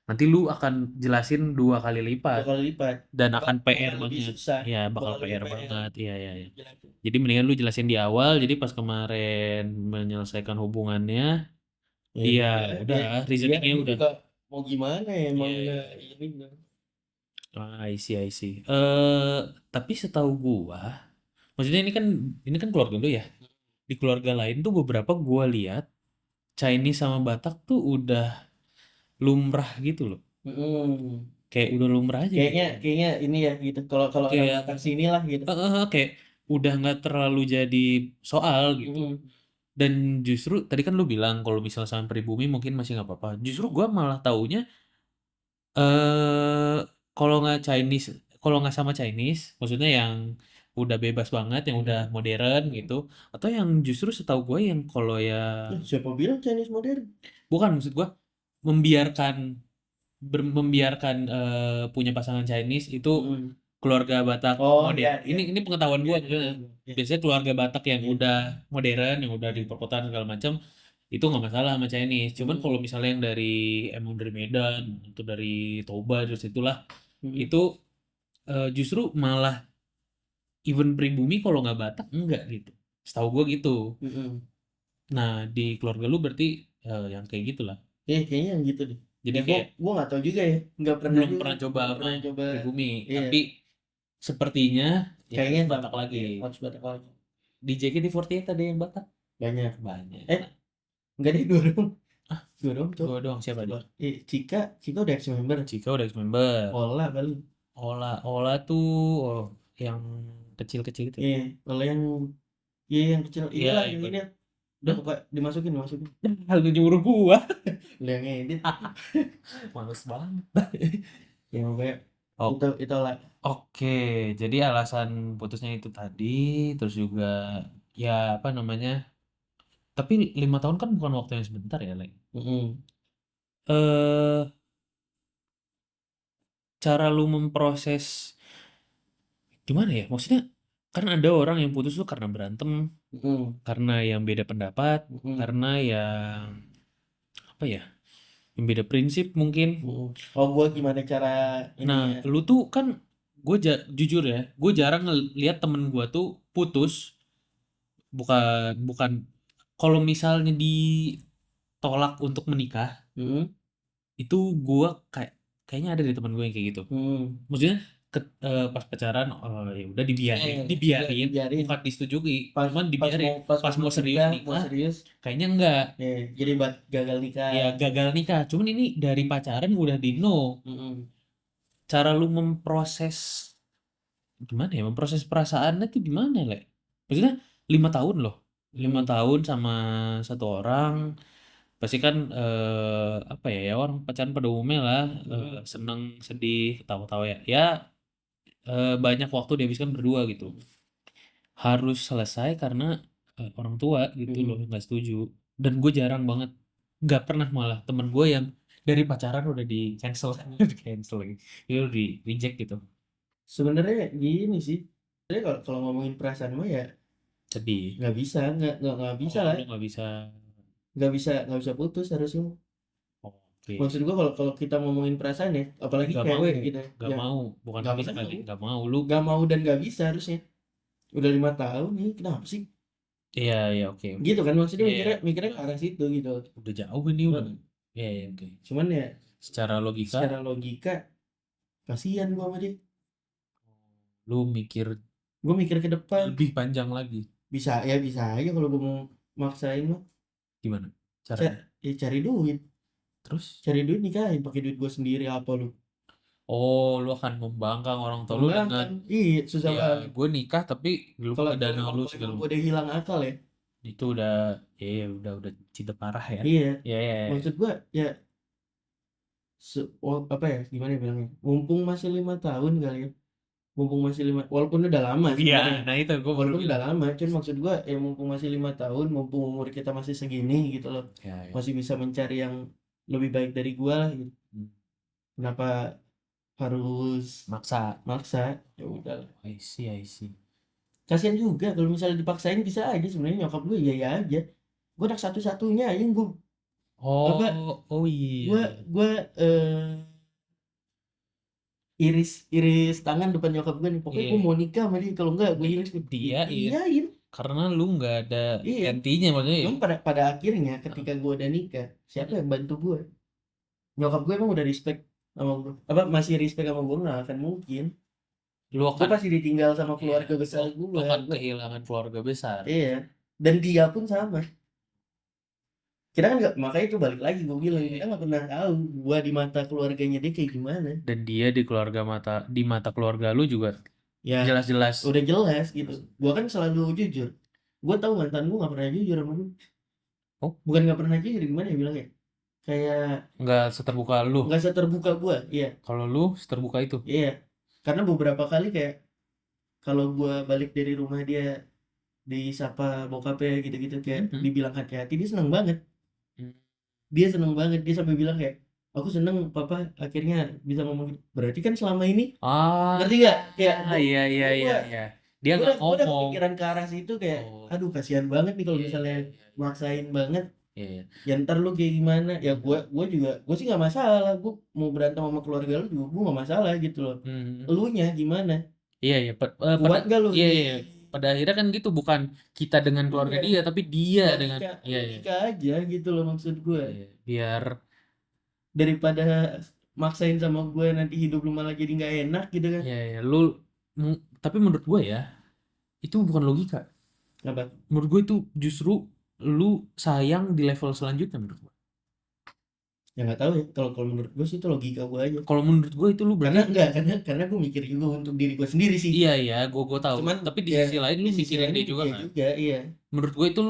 nanti lu akan jelasin 2 kali lipat Bakal lipat. dan akan PR Bakal lebih banget susah. ya bakal Bakal lebih PR PR. banget iya iya iya Jelasin. jadi mendingan lu jelasin di awal jadi pas kemarin menyelesaikan hubungannya Ya iya dia udah dia dia reasoningnya dia udah juga mau gimana ya iya emang iya nggak iya. ini nggak. I see I see tapi setahu gua maksudnya ini kan keluarga lu ya di keluarga lain tuh beberapa gua lihat Chinese sama Batak tuh udah lumrah gitu loh. Mm-mm. Kayak udah lumrah aja gitu. Kayaknya ini ya gitu. Kalau kalau orang Kayak Batak sini lah gitu. kayak udah nggak terlalu jadi soal gitu. Mm-mm. Dan justru tadi kan lu bilang kalau misal sama pribumi mungkin masih nggak apa-apa. Justru gua malah taunya eh kalau nggak Chinese, kalau nggak sama Chinese, maksudnya yang udah bebas banget, yang udah modern gitu, atau yang justru setahu gue yang kalau yang Siapa bilang Chinese modern? bukan maksud gua membiarkan membiarkan punya pasangan Chinese itu Mm-mm. keluarga Batak Oh modern. ya ya. Ini pengetahuan Ya, gua ya, maksudnya. ya. Biasanya keluarga Batak yang Ya. udah modern, yang udah di Ya. perkotaan segala macam itu nggak masalah sama Chinese. Cuman Mm-mm. kalau misalnya yang dari emang dari Medan atau dari Toba terus itulah Mm-mm. itu justru malah even pribumi kalau nggak Batak enggak gitu. Setahu gua gitu. Mm-mm. Nah, di keluarga lu berarti yang kayak gitulah. Kayaknya yang gitu deh. Jadi Ya kayak gua nggak tahu juga ya. Nggak pernah belum juga. pernah coba Nggak sama pernah coba. pribumi, Iya. tapi sepertinya ya Kayaknya harus sama. Batak lagi. Iya, harus Batak lagi. Di JKT48 ada yang Batak? Banyak. Banyak. Enggak deh, dua dong. Dua dong, cok. Gue doang siapa Coba. nih? Cika udah ex member. Cika udah ex-member. Ola kali. Ola tuh yang kecil-kecil itu. Iya, Ola yang iya yang kecil. Iya, Inilah yang yang ini. Udah Dah, buka dimasukin. lu nyuruh gua. Lu yang edit. Males banget. Ya pokoknya Oh, itu lah. oke. Jadi alasan putusnya itu tadi, terus juga ya apa namanya? Tapi 5 tahun kan bukan waktu yang sebentar ya, Leng. Mm-mm. Eh, cara lu memproses gimana ya? Maksudnya kan ada orang yang putus tuh karena berantem, Mm-mm. karena yang beda pendapat, Mm-mm. karena yang apa ya? Yang beda prinsip mungkin. Mm-mm. Oh, gua gimana cara ini Nah, ya? lu tuh kan gue jujur ya, gue jarang ngeliat temen gue tuh putus bukan bukan kalau misalnya ditolak untuk menikah Mm-mm. itu gue kayaknya ada di temen gue yang kayak gitu. Mm. Maksudnya pas pacaran ya udah dibiarin, Udah dibiarin dibiarin. bukan disetujui, Pas cuman pas dibiarin. mau pas Pas mau serius mau nikah, serius. kayaknya enggak. Jadi gagal nikah. Ya gagal nikah. Cuman ini dari pacaran udah di no. Mm-mm. Cara lu memproses gimana ya? Memproses perasaannya tuh gimana, Le? Maksudnya 5 tahun loh. lima Mm. tahun sama satu orang pasti kan apa ya ya orang pacaran pada umumnya lah Mm. seneng sedih ketawa-tawa ya ya banyak waktu dihabiskan berdua gitu harus selesai karena orang tua gitu loh Mm. nggak setuju dan gue jarang banget nggak pernah malah temen gue yang dari pacaran udah di cancel di cancel lagi itu di reject gitu Sebenarnya gini sih. Sebenarnya kalau ngomongin perasaan mah ya sedih nggak bisa, nggak bisa oh lah. lu nggak bisa Nggak bisa putus harusnya. oke Maksud gua kalau kita ngomongin perasaan ya, apalagi nggak mau cewek gitu nggak ya, mau bukan nggak nggak bisa mau, kali nggak mau lu nggak mau dan nggak bisa harusnya. Udah 5 tahun nih, kenapa sih? iya iya oke oke Gitu kan maksudnya iya mikirnya mikirnya ke arah situ gitu. udah jauh ini udah Nah, iya iya oke cuman ya secara logika secara logika kasihan gua sama dia. lu mikir Gua mikir ke depan. lebih panjang lagi Bisa aja kalau gue mau maksain mah. Gimana caranya? Cari duit. Terus? Cari duit nikahin pakai duit gue sendiri apa lu? Oh, lu akan membangkang orang tua lu dengan, Membangkang. Iya, susah ya banget. gue nikah tapi lu Kalau pakai kalau dana emang lu kalau segala emang gue macam. udah hilang akal ya. Itu udah, ya udah cinta parah ya. Iya. Ya, ya, ya. Maksud gue ya apa ya gimana bilangnya? Mumpung masih 5 tahun kali ya. Mumpung masih 5, walaupun udah lama Iya, sebenarnya. nah itu gue baru Walaupun udah bilang. lama, cuman maksud gua ya mumpung masih 5 tahun, mumpung umur kita masih segini gitu loh, Ya, ya. masih bisa mencari yang lebih baik dari gua lah gitu. Kenapa harus Maksa. maksa? Ya udah lah. I see. Kasian juga kalau misalnya dipaksain bisa aja sebenarnya nyokap gue iya aja. Gua anak satu-satunya aja gua apa Oh iya. gua iris iris tangan depan nyokap gue nih. Pokoknya Iya. gua mau nikah sama dia, kalau enggak gue iris Dia iyain. karena lu nggak ada Iya. gantinya, maksudnya. Cuman pada akhirnya ketika gue udah nikah, siapa yang bantu gue? Nyokap gue emang udah respect sama gue. Apa masih respect sama gue? Nggak akan mungkin. Lu Gue akan, pasti ditinggal sama iya, keluarga besar lu gue. akan kehilangan keluarga besar. Iya. Dan dia pun sama. Kita kan nggak, makanya itu balik lagi gue bilang kita nggak pernah tahu gue di mata keluarganya dia kayak gimana. Dan dia di mata keluarga lu juga Ya jelas-jelas udah jelas gitu. Gue kan selalu jujur. Gue tahu mantan gue nggak pernah jujur sama gue. Oh, Bukan nggak pernah jujur, gimana ya bilangnya? Kayak nggak seterbuka lu. nggak seterbuka gue. Iya. Kalau lu seterbuka itu. Iya. Karena beberapa kali kayak kalau gua balik dari rumah dia disapa bokapnya gitu-gitu kayak dibilang hati-hati, dia seneng banget. Dia seneng banget, dia sampai bilang kayak aku seneng papa akhirnya bisa ngomong gitu. Berarti kan selama ini ngerti gak? Kayak Iya. Dia gua nggak udah ngomong. kepikiran ke arah situ kayak Oh, aduh kasihan banget nih kalau iya, misalnya maksain banget. iya. Ya ntar lu kayak gimana ya, gua juga gua sih nggak masalah, gua mau berantem sama keluarga lu juga gua nggak masalah gitu loh. Elunya gimana, Iya, pada, kuat gak lu iya, di iya. Pada akhirnya kan gitu, bukan kita dengan keluarga iya, dia, tapi dia dengan, iya, iya. logika aja gitu loh maksud gue. Iya. Biar, Daripada maksain sama gue nanti hidup lu malah jadi nggak enak gitu kan. iya, iya. Tapi menurut gue ya, itu bukan logika. Apa? Menurut gue itu justru lu sayang di level selanjutnya menurut gue. Ya nggak tahu ya. Kalau menurut gue sih itu logika gue aja. Kalau menurut gue itu lu berarti, Karena gue mikir juga untuk diri gue sendiri sih. iya, gue tahu. Cuman Tapi di ya sisi lain lu di sisi mikirin lain dia juga iya kan. juga iya. Menurut gue itu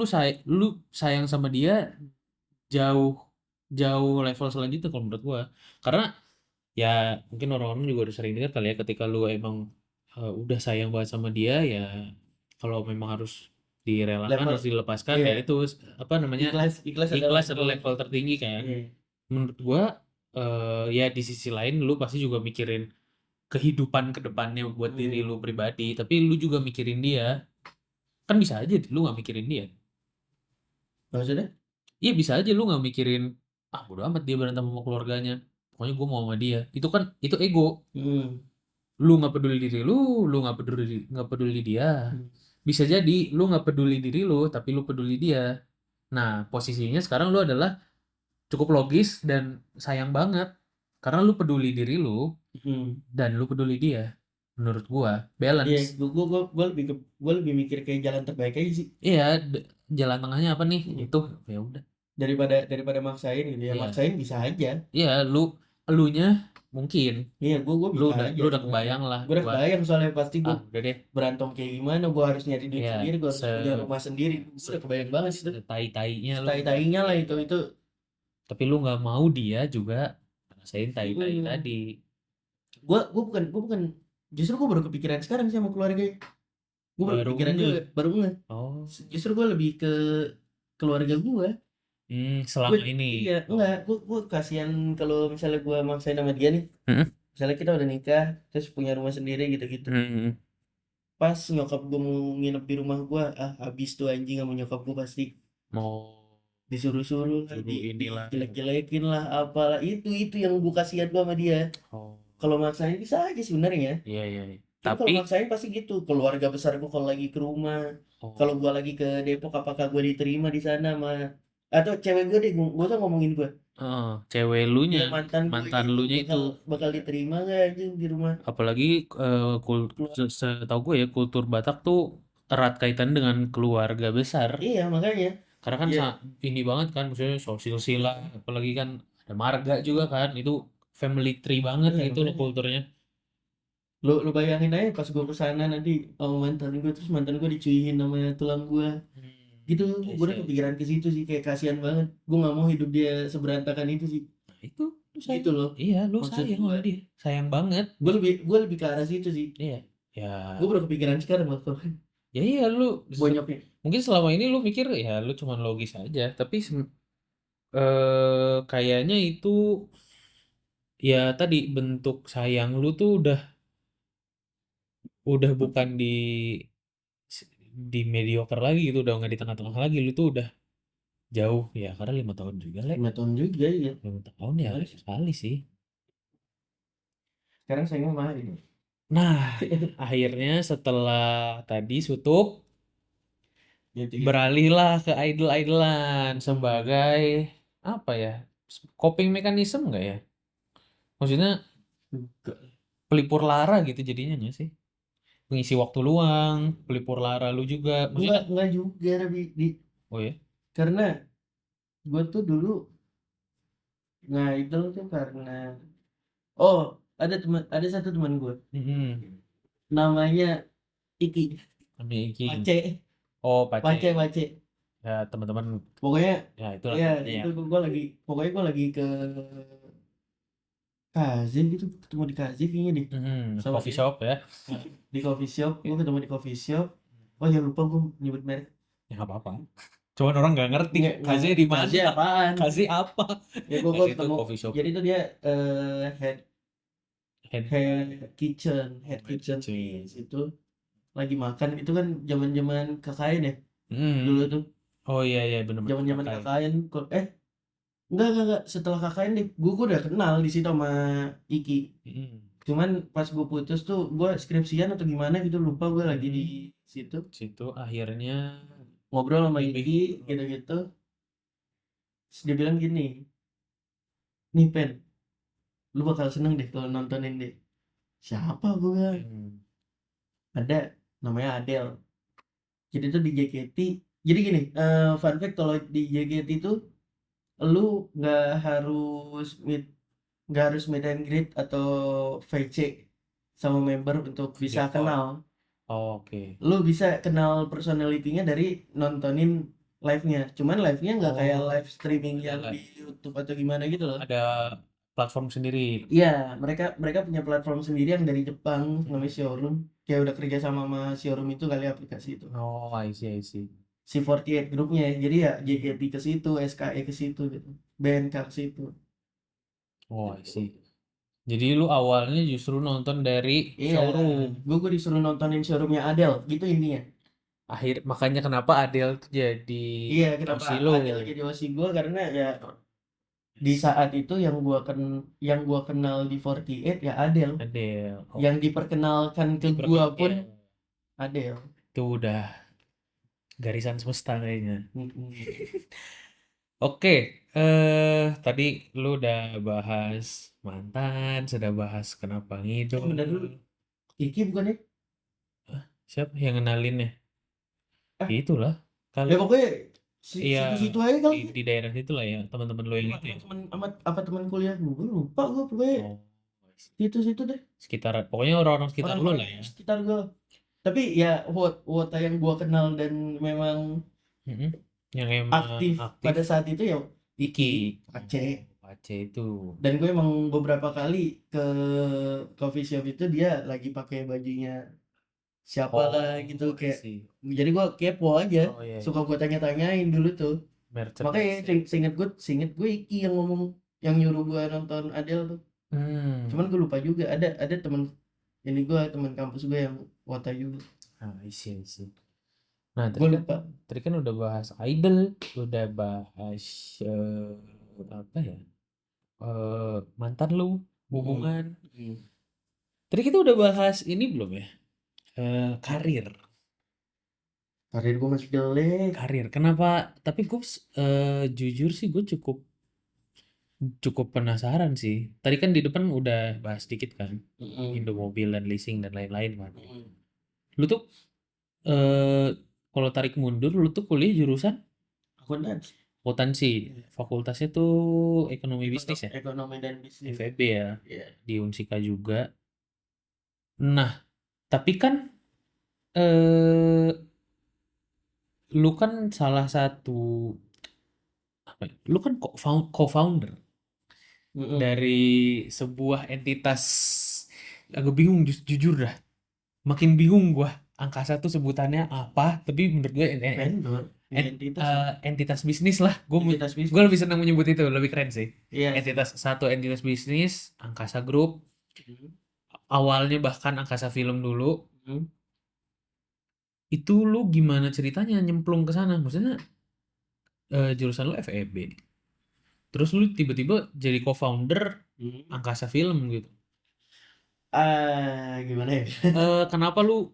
lu sayang sama dia jauh level selanjutnya kalau menurut gue. Karena ya mungkin orang-orang juga udah sering dengar kali ya, ketika lu emang udah sayang banget sama dia ya, kalau memang harus direlakan, Level harus dilepaskan, iya. ya itu apa namanya, Ikhlas ikhlas adalah adalah level tertinggi kan. Iya. Menurut gua ya di sisi lain lu pasti juga mikirin kehidupan kedepannya buat diri lu pribadi, tapi lu juga mikirin dia. Kan bisa aja lu nggak mikirin dia. Maksudnya? Iya, bisa aja lu nggak mikirin, ah bodo amat dia berantem sama keluarganya, pokoknya gua mau sama dia. Itu kan itu ego. Lu nggak peduli diri lu nggak peduli dia. Bisa jadi lu nggak peduli diri lu tapi lu peduli dia. Nah, posisinya sekarang lu adalah cukup logis dan sayang banget karena lu peduli diri lu dan lu peduli dia. Menurut gua Iya, balance. gue lebih mikir kayak jalan terbaik aja sih. Iya, jalan tengahnya apa nih? Itu ya udah. Daripada maksain gitu ya. Iya. Maksain bisa aja. Iya, elunya mungkin Iya, gue lu bisa udah aja lu udah sebenarnya. kebayang lah Gue udah gua. kebayang soalnya pasti gue Udah deh. berantem kayak gimana. Gue harus nyari duit Iya, sendiri, gue harus punya rumah sendiri. Gue udah kebayang banget sih itu. tai-tainya lu. Tai-tainya lah itu. Tapi lu nggak mau dia juga ngerasain tai-tai tadi. Gue bukan justru gue baru kepikiran sekarang sih sama keluarga. Gue baru kepikiran juga, baru nggak. Oh. Justru gue lebih ke keluarga gue. Selama ini. Iya, enggak. Gue kasihan kalau misalnya gue maksain sama dia nih. Misalnya kita udah nikah, terus punya rumah sendiri gitu-gitu. Pas nyokap gue mau nginep di rumah gue, habis tuh anjing sama nyokap gue pasti. Mau Disuruh-suruh lah, inilah. jelek-jelekin lah, apalah. Itu yang gue kasihan gue sama dia. Kalau maksain bisa aja sebenarnya. Iya. Tapi kalau maksain pasti gitu. Keluarga besar gue kalau lagi ke rumah, kalau gue lagi ke Depok, apakah gue diterima di sana sama atau cewek gue deh, gue usah ngomongin gue. Cewek lu nya, mantan lu nya itu bakal diterima gak anjing di rumah? apalagi setahu gue ya, kultur Batak tuh erat kaitan dengan keluarga besar. Iya, makanya. Karena kan Iya. ini banget kan, maksudnya silsilah, apalagi kan ada marga juga kan, itu family tree banget Iya, gitu loh makanya. kulturnya. Lu bayangin aja pas gue kesana nanti sama mantan gue, terus mantan gue dicuihin sama tulang gue gitu. I Gue udah see. kepikiran ke situ sih, kayak kasihan banget, gue nggak mau hidup dia seberantakan itu sih. Nah, itu lu Gitu sayang. loh Iya, lu maksud sayang gue. sama dia. Sayang banget. Gue lebih ke arah situ sih. Iya. Ya, Gue baru kepikiran sekarang waktu ya iya lu bonyoknya. mungkin selama ini lu mikir ya lu cuman logis aja, tapi kayaknya itu ya tadi bentuk sayang lu tuh udah bukan di mediocre lagi gitu, udah nggak di tengah-tengah lagi, lu tuh udah jauh ya, karena 5 tahun juga, Le. 5 tahun juga ya. 5 tahun ya Terus sekali sih. sekarang saya mau mahal ini. Nah, akhirnya setelah tadi Sutuk Gitu. beralihlah ke idol-idolan sebagai apa ya? Coping mechanism nggak ya? Maksudnya Enggak. pelipur lara gitu jadinya nggak sih? Mengisi waktu luang, pelipur lara lu juga. Maksudnya kan, Enggak juga tapi oh ya. karena gue tuh dulu ngidol tuh karena oh ada satu teman gue namanya Iki Iki. Pace. Oh, Pace. Pace Ya, teman-teman. pokoknya. Ya, itulah Ya temannya ya. itu gue lagi, pokoknya gue lagi ke Kazin gitu, ketemu di Kazin kayaknya deh sama Coffee dia. shop ya. Di coffee shop, gue ketemu di coffee shop. Oh ya lupa gue nyebut merek. Ya nggak apa-apa. Cuman orang nggak ngerti Kaze di mana. Kaze apaan? Kaze apa? Ya gue Kaze itu ketemu. coffee shop. Jadi itu dia head Head. kitchen di situ lagi makan. Itu kan zaman KKN ya dulu tuh, Oh iya iya benar-benar. zaman KKN. Enggak, setelah KKN deh gue udah kenal di situ sama Iki. Cuman pas gue putus tuh gue skripsian atau gimana gitu, lupa, gue lagi di situ Akhirnya ngobrol sama Iki gitu-gitu. Terus dia bilang gini, nih Pen, lu bakal seneng deh kalau nontonin deh. Siapa, gue bilang. Ada, namanya Adele. Jadi tuh di JKT. Jadi gini, fun fact, kalau di JKT itu lu nggak harus meet and greet atau VC sama member untuk bisa Video call. kenal. Oke. Lu bisa kenal personality-nya dari nontonin live-nya. Cuman live-nya nggak kayak live streaming yang di YouTube atau gimana gitu loh. Ada platform sendiri. Iya, mereka punya platform sendiri yang dari Jepang namanya Showroom. Kayak udah kerja sama Showroom itu kali, aplikasi itu. Oh, I see. C48 grupnya. Jadi ya JKT ke situ, SKE ke situ gitu. BNK ke situ. Oh, I see. Jadi lu awalnya justru nonton dari Iya, Showroom. gue disuruh nontonin Showroomnya Adele, gitu intinya. Makanya kenapa Adele tuh jadi Iya, kenapa OC lu. Adele jadi OC gue, karena ya di saat itu yang gua kenal di 48 ya Adele. Adele. Yang diperkenalkan ke gua pun Adele. Itu udah garisan semesta kayaknya. Oke, tadi lu udah bahas mantan, sudah bahas kenapa ngidol. Bener dulu. Iki bukan ya? Siapa yang ngenalinnya? Itulah. Ya pokoknya Iya, situ-situ aja kali. di daerah situ lah ya, teman-teman lu yang itu ya. Teman kuliah gue lupa gue pokoknya. Oh, Situ deh. sekitar, pokoknya orang-orang sekitar lu lah ya. Sekitar gue. Tapi ya Wota yang gua kenal dan memang Yang emang aktif pada saat itu ya Iki. Aceh. Aceh itu. Dan gue emang beberapa kali ke coffee shop itu dia lagi pakai bajunya siapa lah gitu, kayak jadi gue kepo aja. Suka gue tanya-tanyain dulu tuh. Makanya seinget gue Iki yang ngomong, yang nyuruh gue nonton Adele tuh. Cuman gue lupa juga, ada teman teman kampus gue yang Wota juga. Isi. Nah, tadi kan udah bahas idol, udah bahas apa ya? Mantan lu, hubungan. Tadi kita udah bahas ini belum ya? Karir gue masih jelek. Kenapa? Tapi gue jujur sih gue cukup penasaran sih. Tadi kan di depan udah bahas dikit kan, Indomobil dan leasing dan lain-lain kan. Lu tuh eh kalau tarik mundur, lu tuh kuliah jurusan Akuntansi. akuntansi. Fakultasnya tuh ekonomi bisnis ya? Ekonomi dan bisnis. FEB ya, Iya. di Unsika juga. Nah, tapi kan eh lu kan salah satu apa ya? Lu kan co-founder dari sebuah entitas. Agak bingung jujur dah. Makin bingung gua. Angkasa tuh sebutannya apa? Tapi menurut gue Vendor. entitas bisnis lah. Entitas bisnis. Gue lebih senang menyebut itu, lebih keren sih. Iya. Entitas bisnis, Angkasa Group. Awalnya bahkan Angkasa Film dulu. Itu lu gimana ceritanya nyemplung ke sana? Maksudnya jurusan lu FEB. Terus lu tiba-tiba jadi co-founder Angkasa Film gitu. Gimana ya? Kenapa lu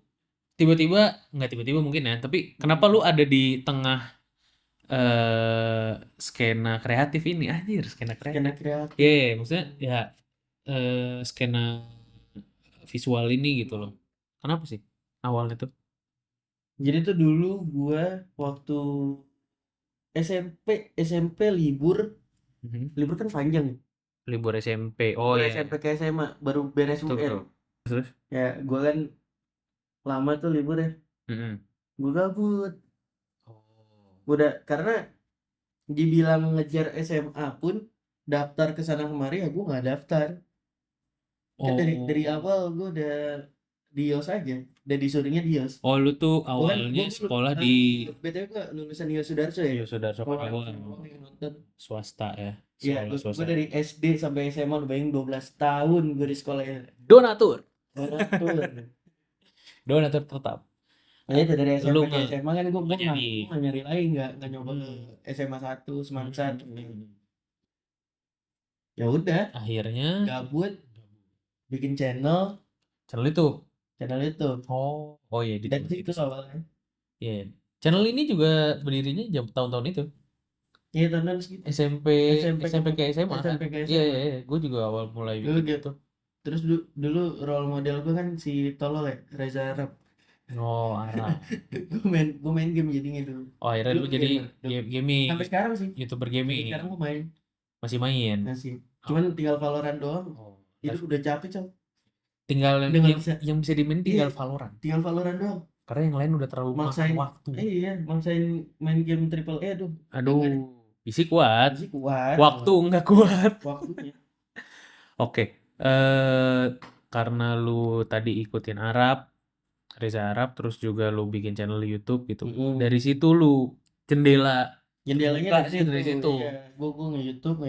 nggak tiba-tiba mungkin ya, tapi kenapa lu ada di tengah skena kreatif ini? Anjir, skena kreatif. Iya, maksudnya ya skena visual ini gitu loh. Kenapa sih awalnya tuh? Jadi tuh dulu gua waktu SMP libur kan panjang. Libur SMP. Oh iya. SMP ke SMA baru beres UN. Terus? Ya, gua kan lama tuh libur ya. Gua gabut. Udah karena dibilang ngejar SMA pun daftar ke sana kemari ya gua nggak daftar. Kan dari awal gua udah di IOS aja, udah disuruhnya di IOS. Oh, lu tuh awalnya sekolah di BTW gua lulusan IOS Sudarso ya. IOS Sudarso swasta ya. Iya, gue dari SD sampai SMA udah bayangin 12 tahun gue di sekolah ya. Donatur tetap. Nah itu dari SMP ke SMA kan gue nggak nyari lagi, nggak nyoba ke SMA 1 Semansa. Ya udah, akhirnya gabut bikin channel itu. Oh iya, dan itu awalnya. Iya. Channel ini juga berdirinya tahun-tahun itu. Iya, tahun segitu. SMP ke SMA. Iya. Gue juga awal mulai gitu. Terus dulu role model gue kan si tolol ya, Reza Arab. Oh, Arab. gue main game jadinya dulu. Oh, akhirnya lu jadi gaming. Sampai sekarang sih. YouTuber gaming. Sekarang gue main. Masih main. Cuman tinggal Valorant doang. Itu udah capek, Cok. Tinggal yang bisa dimain tinggal Valorant. Tinggal Valorant doang. Karena yang lain udah terlalu makan waktu. Iya, maksain main game AAA aduh. Isi kuat. Waktu enggak kuat. Waktunya. Oke. Karena lu tadi ikutin Reza Arab, terus juga lu bikin channel YouTube gitu. Dari situ lu jendelanya dari situ. Iya, gue nge-YouTube.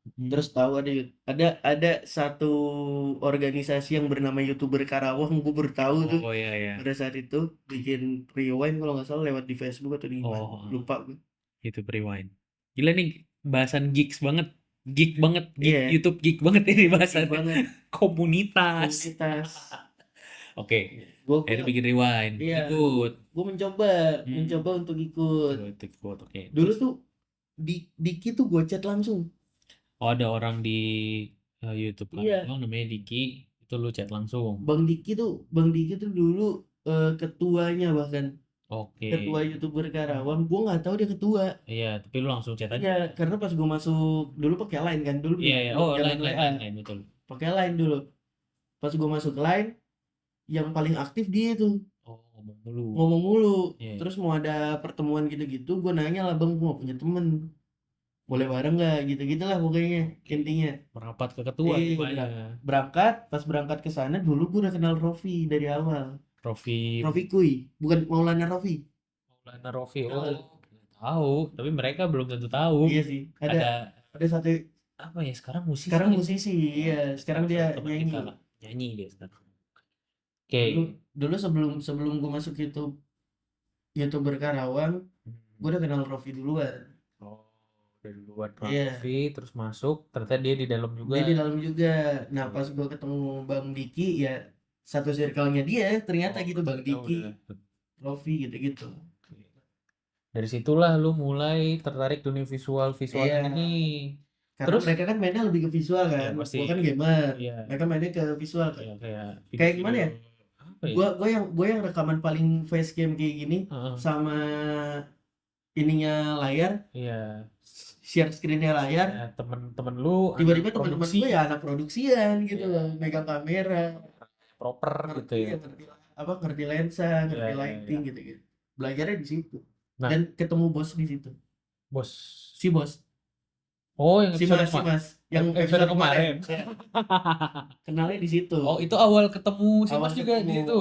Terus tahu ada satu organisasi yang bernama YouTuber Karawang, gue baru tahu tuh. Oh iya. Pada saat itu bikin rewind kalau nggak salah lewat di Facebook atau di mana, lupa gue. YouTube rewind. Gila nih bahasan geek banget. YouTube geek banget ini bahasan. Komunitas. Oke. Akhirnya bikin rewind. Ikut. Gue mencoba untuk ikut. Oke. Dulu tuh Diki tuh gue chat langsung. Oh, ada orang di YouTube namanya Diki, itu lu chat langsung. Bang Diki tuh dulu ketuanya bahkan. Oke. Ketua YouTuber Karawang, gue nggak tahu dia ketua. Iya, tapi lu langsung chat aja. Iya, karena pas gue masuk dulu pakai Line kan dulu. Iya. Oh, Line betul. Pakai Line dulu. Pas gue masuk Line, yang paling aktif dia tuh. Oh, ngomong mulu. Terus mau ada pertemuan gitu-gitu, gue nanya lah, bang, gue punya temen, boleh bareng nggak? Gitu-gitulah pokoknya intinya. Merapat ke ketua. Pas berangkat ke sana dulu gue udah kenal Rofi dari awal. Rofi Kui, bukan Maulana Rofi. Tahu, tapi mereka belum tentu tahu. Iya sih. Ada satu apa ya, sekarang musisi. Iya, sekarang dia nyanyi dia sekarang. Oke. Dulu sebelum gue masuk YouTuber Karawang, gue udah kenal Rofi duluan. Dari luar Rofi, terus masuk, ternyata dia di dalam juga. Nah, pas gue ketemu Bang Diki, ya satu circle-nya dia ternyata gitu, Bang Diki, Rofi gitu. Dari situlah lu mulai tertarik dunia visual ini. Karena terus mereka kan mainnya lebih ke visual kan, gue kan gamer, mereka mainnya ke visual kan. Kayak gimana ya? apa ya? Gua yang rekaman paling facecam kayak gini sama ininya layar, Iya. share screennya layar. Ya, temen-temen lu Tiba-tiba anak teman-teman produksi gue ya anak produksian gitu Iya. loh, megang kamera, proper gitu ya. ngerti apa, ngerti lensa, ngerti Iya, lighting iya. gitu-gitu. Belajarnya di situ. Nah, Dan ketemu bos di situ. bos. Si bos, Oh, yang si episode Mas, yang episode episode kemarin. kemarin. Kenalnya di situ. Oh, itu awal ketemu si Awal Mas juga di ketemu. situ.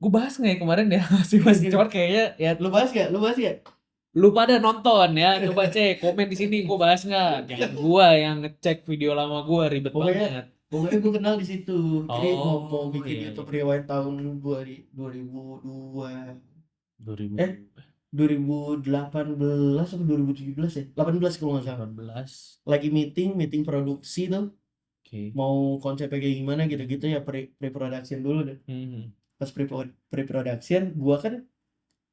Gue bahas nggak ya kemarin ya si Mas? Cuman kayaknya ya Lu bahas gak? lu pada nonton ya, coba cek komen di sini gue bahas nggak? Jangan gua yang ngecek video lama gua ribet banget. Pokoknya gue kenal di situ. Jadi mau bikin iya, YouTube Rewind tahun 2002. 2000 2018 atau 2017 ya? 18 kalau nggak salah. 18. Lagi meeting produksi tuh. Oke. Mau konsepnya kayak gimana gitu-gitu ya, pre-production dulu deh. Pas pre-production gua kan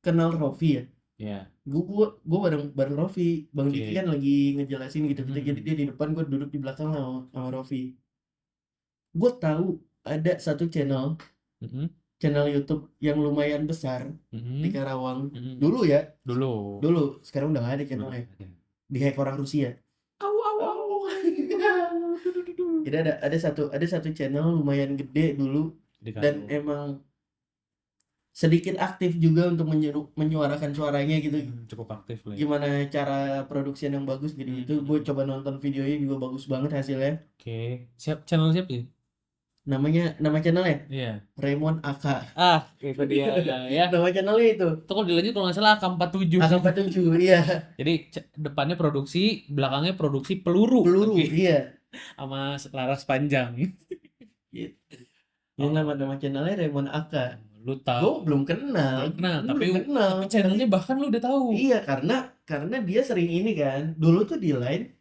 kenal Rofi ya. Iya. Gua bareng Rofi. Bang Oke. Diki kan lagi ngejelasin gitu-gitu. Jadi dia di depan, gua duduk di belakang sama Rofi. Gua tahu ada satu channel YouTube yang lumayan besar di Karawang. Dulu ya. Dulu. Sekarang udah nggak ada channelnya. Dihack orang Rusia. Jadi ada satu channel lumayan gede dulu dan emang sedikit aktif juga untuk menyuarakan suaranya gitu. Cukup aktif lah. Gimana cara produksi yang bagus gitu. Itu gue coba nonton videonya juga bagus banget hasilnya. Oke. Channel siapa sih? Nama channelnya? Iya. Raymond AK. Itu dia ya. Nama channelnya itu. Itu kalau dilanjut kalau nggak salah AK47. AK47, iya. Jadi depannya produksi, belakangnya produksi peluru. Iya. Sama laras panjang. Gitu. Yang nama channelnya Raymond AK. Lu tahu? Gue belum kenal. Tapi channelnya bahkan lu udah tahu. Iya, karena dia sering ini kan. Dulu tuh di Line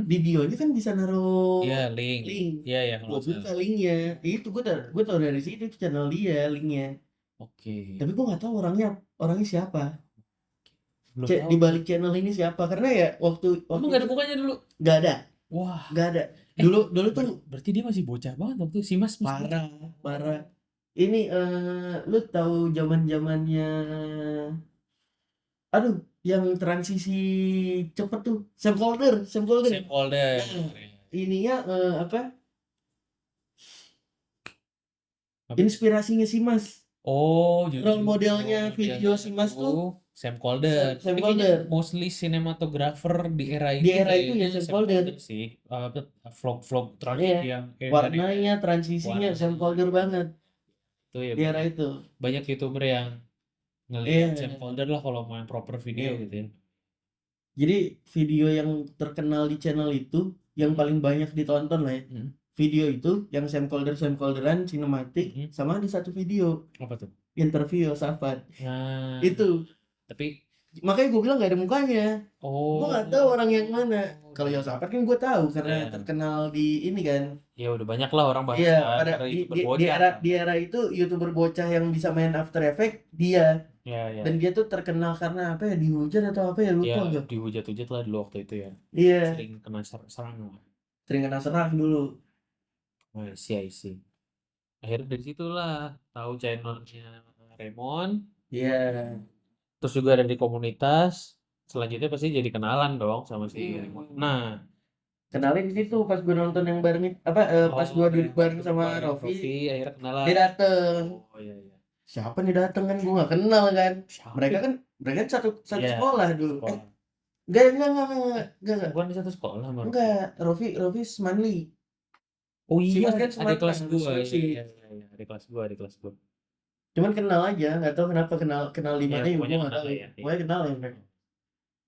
videonya kan bisa naruh link. Iya, gue buka linknya. Itu gue tau dari situ channel dia linknya. Oke. Tapi gue nggak tahu orangnya siapa. Belum Di balik channel ini siapa? Karena ya waktu nggak ada mukanya dulu. Nggak ada. Wah. Nggak ada. Dulu tuh berarti dia masih bocah banget waktu si Mas. Parah. Ini lu tahu zamannya yang transisi cepet tuh Sam Colder. Ininya apa? Inspirasinya si Mas. Role modelnya video si Mas tuh Sam Colder. Mostly cinematographer di era itu. Di era itu ya Sam Colder sih. Vlog transisi yang warnanya transisinya Sam Colder banget. Itu ya. Di era itu. Banyak YouTuber yang ngelihat Sam Colder lah kalau mau yang proper video gitu ya. Jadi video yang terkenal di channel itu yang paling banyak ditonton lah ya. Video itu yang Sam Colderan sinematik sama ada satu video. Apa tuh? Interview Yosafat. Nah, itu. Tapi makanya gue bilang gak ada mukanya. Gue gak tahu orang yang mana. Kalau Yosafat kan gue tahu karena terkenal di ini kan. Ya udah banyak lah orang bahas. Iya, di era itu YouTuber bocah yang bisa main After Effects dia. Ya. Dan dia tuh terkenal karena apa ya, dihujat atau apa ya, lupa gue. Dihujat-hujat lah dulu waktu itu ya. Iya. Sering kena serang dulu. I see. Akhirnya dari situlah tahu channelnya Raymond. Iya. Terus juga ada di komunitas. Selanjutnya pasti jadi kenalan dong sama si Raymond. Nah, kenalin di situ pas gue nonton yang bareng pas gue duduk bareng sama Rofi, akhirnya kenalan. Dia dateng. Iya. Siapa nih dateng kan, gue gak kenal kan. Mereka kan satu sekolah dulu. Enggak. Bukan di satu sekolah, enggak. Rofi Manli. Oh iya, kan ada kelas gua. Iya, ada kelas gua. Cuman kenal aja, nggak tahu kenapa kenal di mana ya, gue nggak tahu. Pokoknya kenal ya mereka.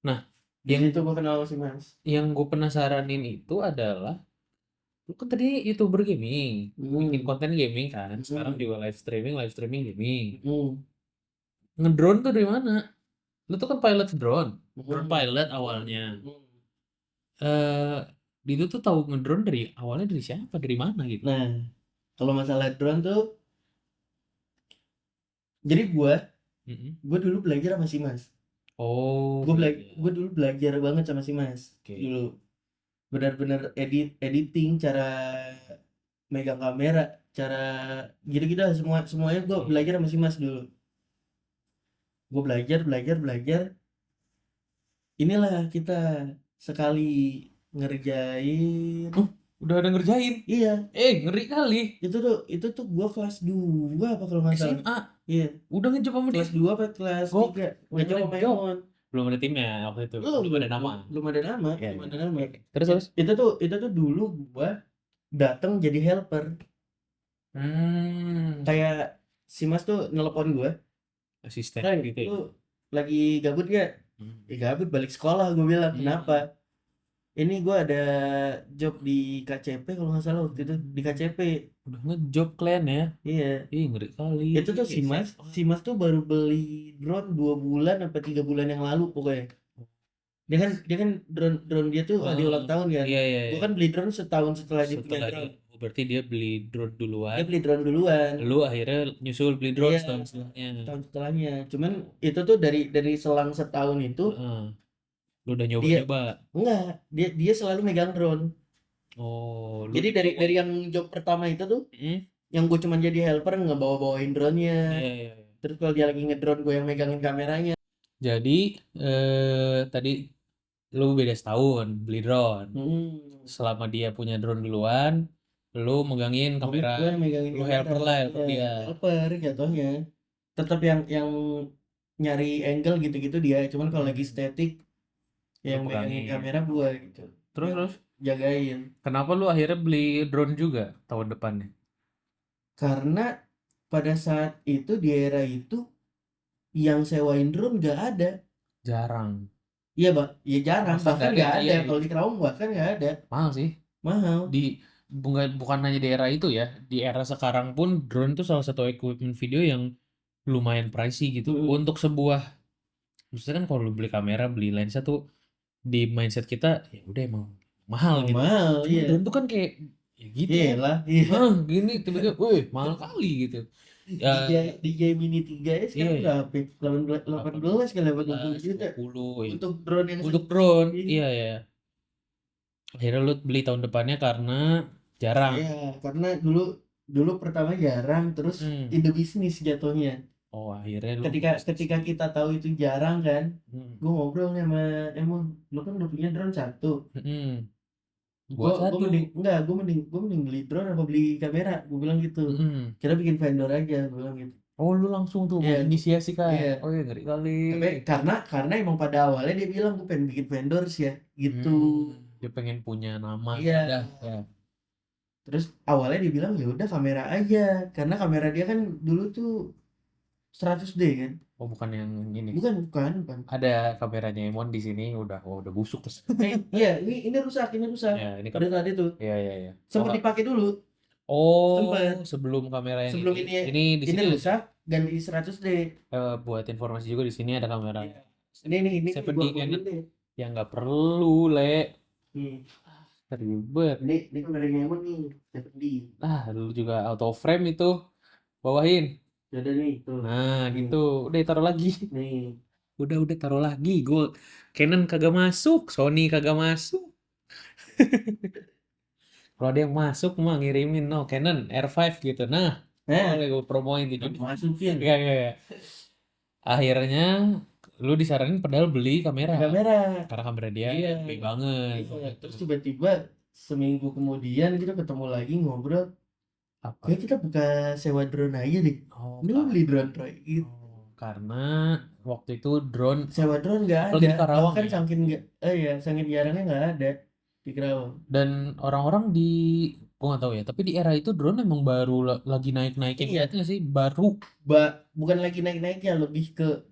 Nah, yang itu gue kenal si Mas. Yang gue penasaranin itu adalah, lu kan tadi YouTuber gaming, bikin konten gaming kan, sekarang juga live streaming gaming. Ngedrone tuh dari mana? Lu tuh kan pilot drone pilot awalnya. Itu tuh tahu ngedrone awalnya dari siapa, dari mana gitu? Nah, kalau masalah drone tuh, jadi gue dulu belajar sama si Mas. Gue dulu belajar banget sama si Mas. Dulu benar-benar editing, cara megang kamera, cara gitu-gitu lah, semuanya gue belajar sama si Mas dulu. Gue belajar. Inilah kita sekali ngerjain. Udah ada ngerjain. Iya. Ngeri kali. Itu tuh gua kelas 2 apa kalau nggak salah. SMA. Iya. Udah ngejob sama dia. Kelas 2 apa kelas 3. Ngejob sama Emon. Belum ada timnya waktu itu. Belum ada nama. Belum ada nama. Terus? Itu tuh dulu gua datang jadi helper. Kayak si Mas tuh nelpon gua. Asisten gitu ya. Lu lagi gabut gak? Gabut, balik sekolah, gue bilang. Kenapa? Ini gue ada job di KCP kalau nggak salah waktu itu, di KCP. Udah ngejob kalian ya? Iya. Ngeri kali. Itu tuh si Mas tuh baru beli drone 2 bulan apa 3 bulan yang lalu pokoknya. Dia kan drone dia tuh ada ulang tahun kan. Iya. Gue kan beli drone setahun setelah dia punya drone. Berarti dia beli drone duluan. Dia beli drone duluan. Lu akhirnya nyusul beli drone setahun setelahnya. Tahun setelahnya. Cuman itu tuh dari selang setahun itu. Lu udah nyoba-nyoba? Enggak, dia selalu megang drone. Jadi dari yang job pertama itu tuh, yang gue cuma jadi helper ngebawa-bawain drone-nya. Iya. Terus kalau dia lagi ngedrone, gue yang megangin kameranya. Jadi tadi lu beda setahun beli drone. Selama dia punya drone duluan, lu megangin kamera. Gue megangin lu kamera. helper lah, helper dia. Helper jatuhnya. Tetap yang nyari angle gitu-gitu dia. Cuman kalau lagi static, yang megangin kamera gue gitu. Terus jagain. Kenapa lu akhirnya beli drone juga tahun depannya? Karena pada saat itu di era itu yang sewain drone gak ada. Jarang. Iya, Pak. Iya jarang. Bahkan nggak ada. Kalau di Kerawang bahkan nggak ada. Mahal sih. Mahal. Bukan hanya di era itu ya. Di era sekarang pun drone tuh salah satu equipment video yang lumayan pricey gitu. Untuk sebuah, maksudnya kan kalau lu beli kamera, beli lensa tuh di mindset kita ya udah emang mahal gitu. Mahal, iya. Drone tuh kan kayak ya gitu. Iyalah, gini tiba-tiba, wih mahal kali gitu. DJI Mini 3S kan berapa? 18 kali apa 20 juta. 20 untuk drone yang untuk drone. Iya. Akhirnya lu beli tahun depannya karena jarang. Iya, karena dulu pertama jarang, terus ide bisnis jatuhnya. Akhirnya lu ketika kita tahu itu jarang kan, gue ngobrol sama Emon, lu kan udah punya drone 1. Gue mending beli drone apa beli kamera, gue bilang gitu. Kita bikin vendor aja, gue bilang gitu. Lu langsung tuh inisiasi kan? Iya. Ngeri kali. Tapi karena emang pada awalnya dia bilang gue pengen bikin vendor sih ya, gitu. Dia pengen punya nama. Iya. Terus awalnya dia bilang ya udah kamera aja, karena kamera dia kan dulu tuh 100D kan. Bukan yang ini. Bukan. Ada kameranya Emon di sini udah busuk terus. Iya, ini rusak. Ya, ini kan pada saat itu. Iya. Sempat dipakai dulu. Sebelum kamera yang sebelum ini di sini rusak, ganti 100D. Buat informasi juga di sini ada kamera. Iya. Ini 7D Canon yang nggak perlu, Le. Ribet. Ini kameranya Emon nih, 7D. Lu juga auto frame itu. Bawahin. Ada nih tuh. Nah, gitu. Udah taruh lagi. Nih. Udah taruh lagi. Gue Canon kagak masuk, Sony kagak masuk. Kalau ada yang masuk mah ngirimin Canon R5 gitu. Nah, boleh gue promoin gitu. Masukin. Iya. Akhirnya lu disaranin padahal beli kamera. Karena kamera dia gede banget. Terus tiba-tiba seminggu kemudian kita ketemu lagi ngobrol. Kayak kita buka sewa drone aja deh. Lu beli drone Troy gitu. Karena waktu itu sewa drone nggak ada. Di Karawang kan saking jarangnya nggak ada di Karawang. Dan orang-orang gue nggak tahu ya, tapi di era itu drone emang baru lagi naik-naiknya. Iya sih, baru. Bukan lagi naik-naiknya, lebih ke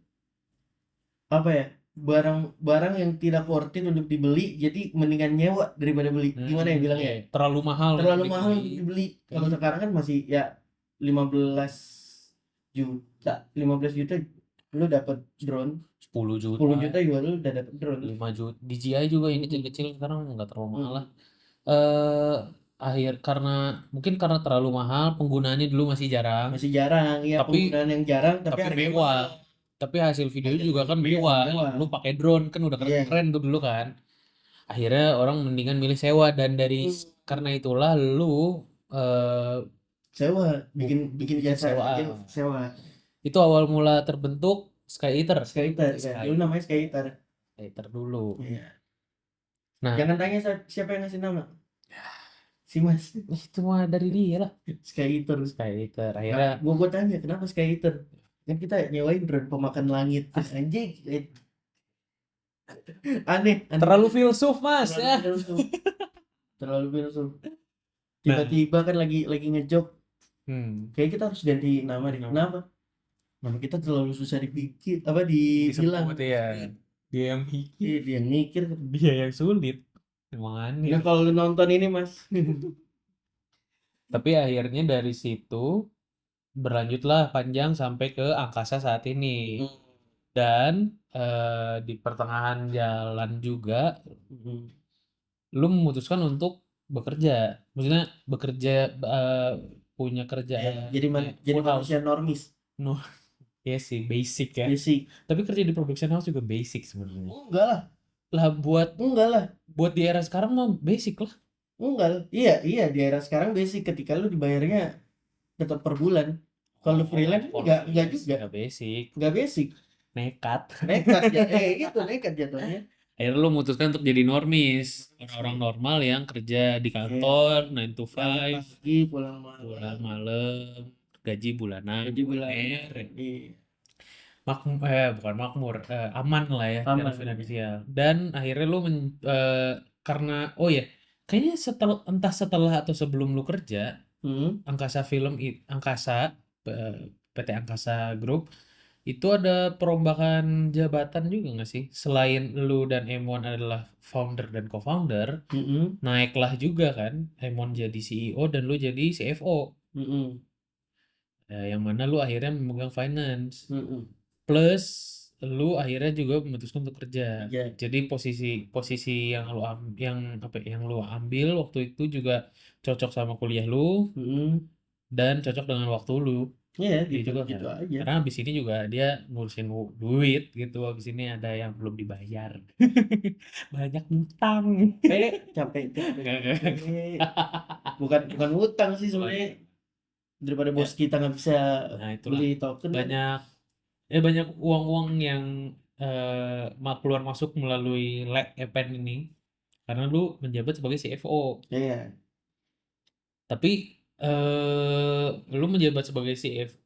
apa ya? Barang yang tidak worth it untuk dibeli, jadi mendingan nyewa daripada beli. Gimana ya bilangnya? Terlalu mahal untuk dibeli. Kalau sekarang kan masih ya 15 juta lu dapat drone. 10 juta juga lu udah dapat drone. 5 juta DJI juga ini kecil-kecil sekarang nggak terlalu mahal lah. Mungkin karena terlalu mahal, penggunaannya dulu masih jarang ya, tapi penggunaan yang jarang tapi mewah. Tapi hasil videonya juga kan mewah. Lu pakai drone kan udah keren tuh dulu kan. Akhirnya orang mendingan milih sewa, dan karena itulah lu eh Sewa, bikin jasa sewaan. sewa. Itu awal mula terbentuk Sky Eater. Skater ya. Dulu namanya Skater. Skater dulu. Iya. Nah, Jangan tanya siapa yang ngasih nama. Si Mas. itu mah dari dia lah. Skater. Sky Eater. Akhirnya Gua tanya kenapa Skater? Kan kita nyewain drone pemakan langit. Anjing. Aneh. terlalu filsuf Mas ya. Terlalu filsuf. Tiba-tiba kan lagi ngejok. Kayak kita harus ganti nama deh. Kenapa? Nama kita terlalu susah dipikir, dibilang. Ya. Dia yang mikir, Iya, dia yang mikir. dia yang sulit. Emang aneh. Nah, kalau lu nonton ini, Mas. Tapi akhirnya dari situ berlanjutlah panjang sampai ke angkasa saat ini. Dan di pertengahan jalan juga lu memutuskan untuk bekerja. Maksudnya bekerja punya kerjaan. Jadi full house. manusia normis. No, ya sih basic ya. Basic. Tapi kerja di production house juga basic sebenarnya. Enggak lah. Enggak lah. Buat di era sekarang mah basic lah. Enggak lah. Iya, di era sekarang basic ketika lu dibayarnya tetap per bulan. Kalau freelance enggak juga. Enggak basic. Nekat ya. Itu nekat jatuhnya. Akhirnya lu memutuskan untuk jadi normis, orang-orang normal yang kerja di kantor 9 to 5, pagi pulang malam, gaji bulanan, bukan makmur, aman lah ya secara finansial. Dan akhirnya lu karena kayaknya entah setelah atau sebelum lu kerja, PT Angkasa Group itu ada perombakan jabatan juga nggak sih? Selain lu dan Emon adalah founder dan co-founder, naiklah juga kan Emon jadi CEO dan lu jadi CFO. Yang mana lu akhirnya memegang finance. Plus lu akhirnya juga memutuskan untuk kerja. Jadi posisi yang lu ambil waktu itu juga cocok sama kuliah lu dan cocok dengan waktu lu. Iya, gitu kan. aja. Karena abis ini juga dia ngurusin duit gitu. Abis ini ada yang belum dibayar. Banyak utang. Capek. Bukan utang sih sebenarnya. Daripada bos kita nggak bisa beli token. Banyak uang-uang yang keluar masuk melalui event ini. Karena lu menjabat sebagai CFO. Iya. Tapi lu menjabat sebagai CFO.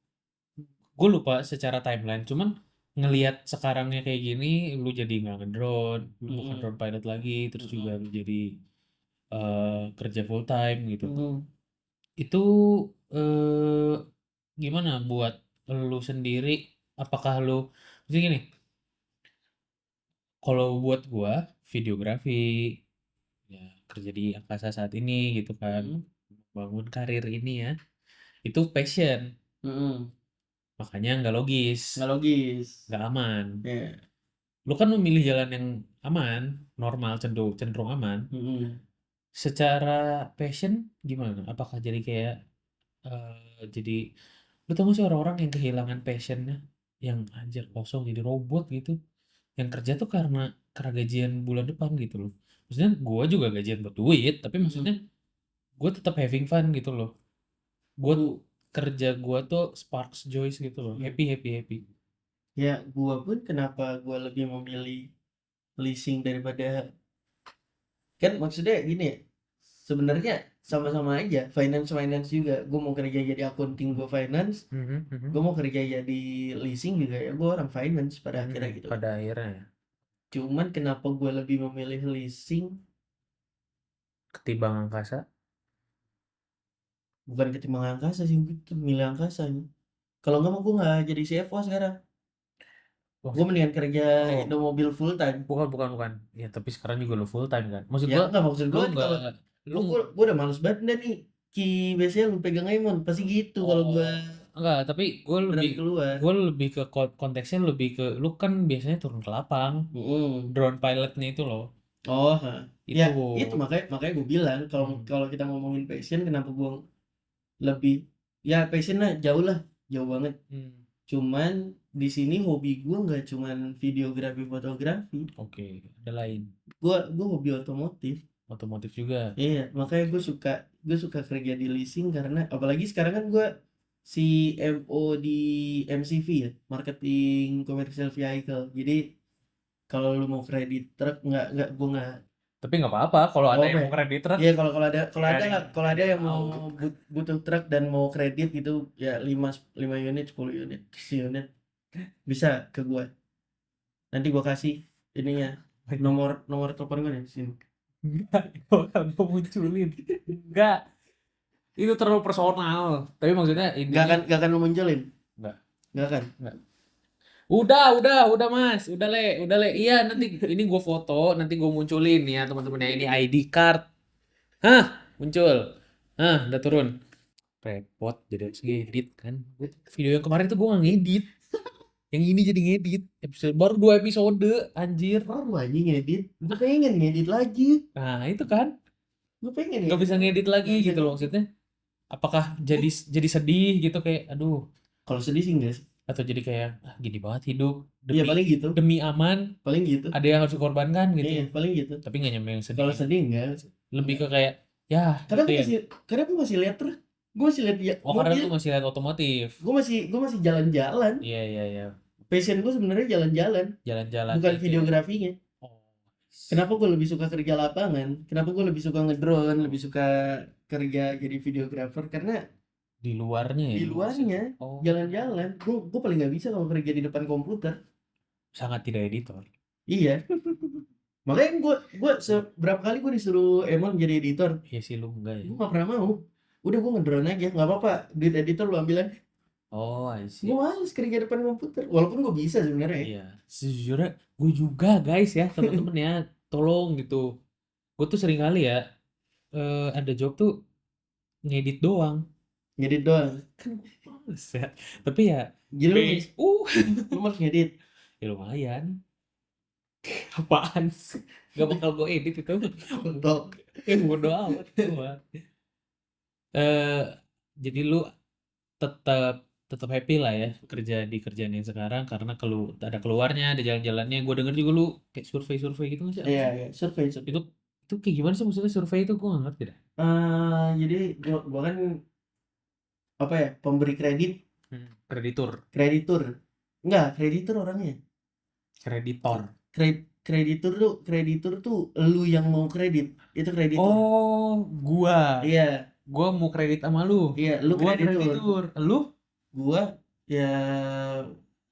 Gue lupa secara timeline, cuman ngelihat sekarangnya kayak gini, lu jadi nggak ngedrone, lu bukan drone pilot lagi, terus juga lu jadi kerja full time gitu. Itu gimana buat lu sendiri? Apakah lu, jadi gini, kalau buat gua videografi, ya kerja di angkasa saat ini gitu kan, bangun karir ini ya, itu passion. Makanya nggak logis, nggak aman. Lu kan memilih jalan yang aman, normal, cenderung aman. Secara passion gimana? Apakah jadi kayak jadi lu tau gak sih orang-orang yang kehilangan passionnya, yang anjir kosong jadi robot gitu, yang kerja tuh karena gajian bulan depan gitu loh. Maksudnya gue juga gajian buat duit, tapi maksudnya gue tetap having fun gitu loh. Gue kerja gue tuh sparks joys gitu loh, happy. Ya, gua pun kenapa gua lebih memilih leasing daripada, kan maksudnya gini ya, sebenarnya sama-sama aja, finance juga. Gua mau kerja jadi accounting, gua finance. Gua mau kerja jadi leasing juga ya, gua orang finance pada akhirnya gitu. Pada akhirnya. Cuman kenapa gua lebih memilih leasing ketimbang angkasa? Bukan ketimbang angkasa sih, gitu milih angkasa. Kalau nggak mau gue nggak jadi CFO sekarang. Gue mendingan kerja mobil full time. Bukan. Ya tapi sekarang juga lu full time kan. Maksud ya, gue gue udah males banget nih. Biasanya lu pegang Emon pasti gitu kalau gue. Enggak, tapi gue lebih ke konteksnya lebih ke lu kan biasanya turun ke lapang. Drone pilotnya itu loh. Itu makanya gue bilang kalau kita ngomongin passion, kenapa gue lebih, ya passionnya jauh banget. Cuman di sini hobi gue nggak cuman videografi, fotografi. Ada lain. Gue hobi otomotif. Otomotif juga. Iya, makanya gue suka kerja di leasing karena apalagi sekarang kan gue CMO di MCV ya, marketing commercial vehicle. Jadi kalau lu mau kredit truk nggak gue nggak. Tapi nggak apa-apa kalau ada Oh, yang apa mau ya? kredit truk, Iya, kalau ada kalau ya ada ada lah, yang kalau ada ada yang yang mau mau. butuh truk dan mau kredit gitu ya 5 unit, 10 unit, 10 unit bisa ke gue. Nanti gue kasih ininya nomor nomor telepon gue nih sini. Enggak, bakal gue munculin. Enggak, itu terlalu personal. Tapi maksudnya Nggak intinya akan nggak akan lu munculin, enggak, nggak akan. enggak. Udah Mas, udah le. Iya nanti ini gue foto, nanti gue munculin ya teman-teman ya ini ID card. Hah, muncul. Hah, udah turun. Repot jadi harus ngedit kan. Video yang kemarin tuh gue nggak ngedit. Yang ini jadi ngedit. Episode baru 2 episode, anjir. Baru aja ngedit, gue pengen ngedit lagi, Nah, itu kan gue pengen nggak ngedit bisa lagi. ngedit lagi Nggak bisa gitu loh ngedit. maksudnya. Apakah jadi sedih gitu kayak aduh, Kalau sedih sih enggak sih. atau jadi kayak ah, gini banget hidup Iya demi paling gitu, demi aman paling gitu. ada yang harus dikorbankan gitu. Iya paling gitu. Tapi nggak nyampe yang Kalau sedih. sedih enggak, Lebih enggak. ke kayak ya Karena itu gue yang masih, karena gue masih lihat terus, gue masih lihat ya, oh karena mobil, lu masih lihat otomotif. gue masih jalan-jalan. Iya iya iya. Passion gue sebenarnya jalan-jalan, Jalan-jalan bukan itu ya. videografinya. Oh. Kenapa gue lebih suka kerja lapangan? Kenapa gue lebih suka ngedrone, lebih suka kerja jadi videographer? Karena Di luarnya ya di luarnya oh jalan-jalan, gue paling nggak bisa kalau kerja di depan komputer. sangat tidak editor. Iya, makanya gue seberapa kali gue disuruh Emon jadi editor, Iya sih lu enggak ya. gue nggak pernah mau. Udah gue ngedrone aja, nggak apa-apa. Duit editor lu ambil aja. Oh I Gue see. males kerja depan komputer, walaupun gue bisa sebenarnya ya. Iya, sejujurnya gue juga guys ya teman-teman ya, tolong gitu. Gue tuh sering kali ya ada job tuh ngedit doang. Ngedit doang. Kan gue males ya. Tapi ya Jadi be lu males ngedit. ya lumayan. Apaan sih? Gak bakal gue edit itu. Untuk Ya bodo amat gua. Eh jadi lu tetap tetap happy lah ya kerja di kerjaan yang sekarang karena ada keluarnya, ada jalan-jalannya. Gue denger juga lu kayak survei-survei gitu nggak sih? Apa iya sih? ya survei survei. Itu kayak gimana sih maksudnya survei itu gue gak ngerti dah. Jadi gue kan apa ya, pemberi kredit, Kreditur, kreditur. Enggak, kreditur orangnya. kreditor. Kreditur tuh lu yang mau kredit, itu kreditur. Oh, gua. Iya, Gua mau kredit sama lu. iya, lu Gua kreditur. kreditur. Lu Gua ya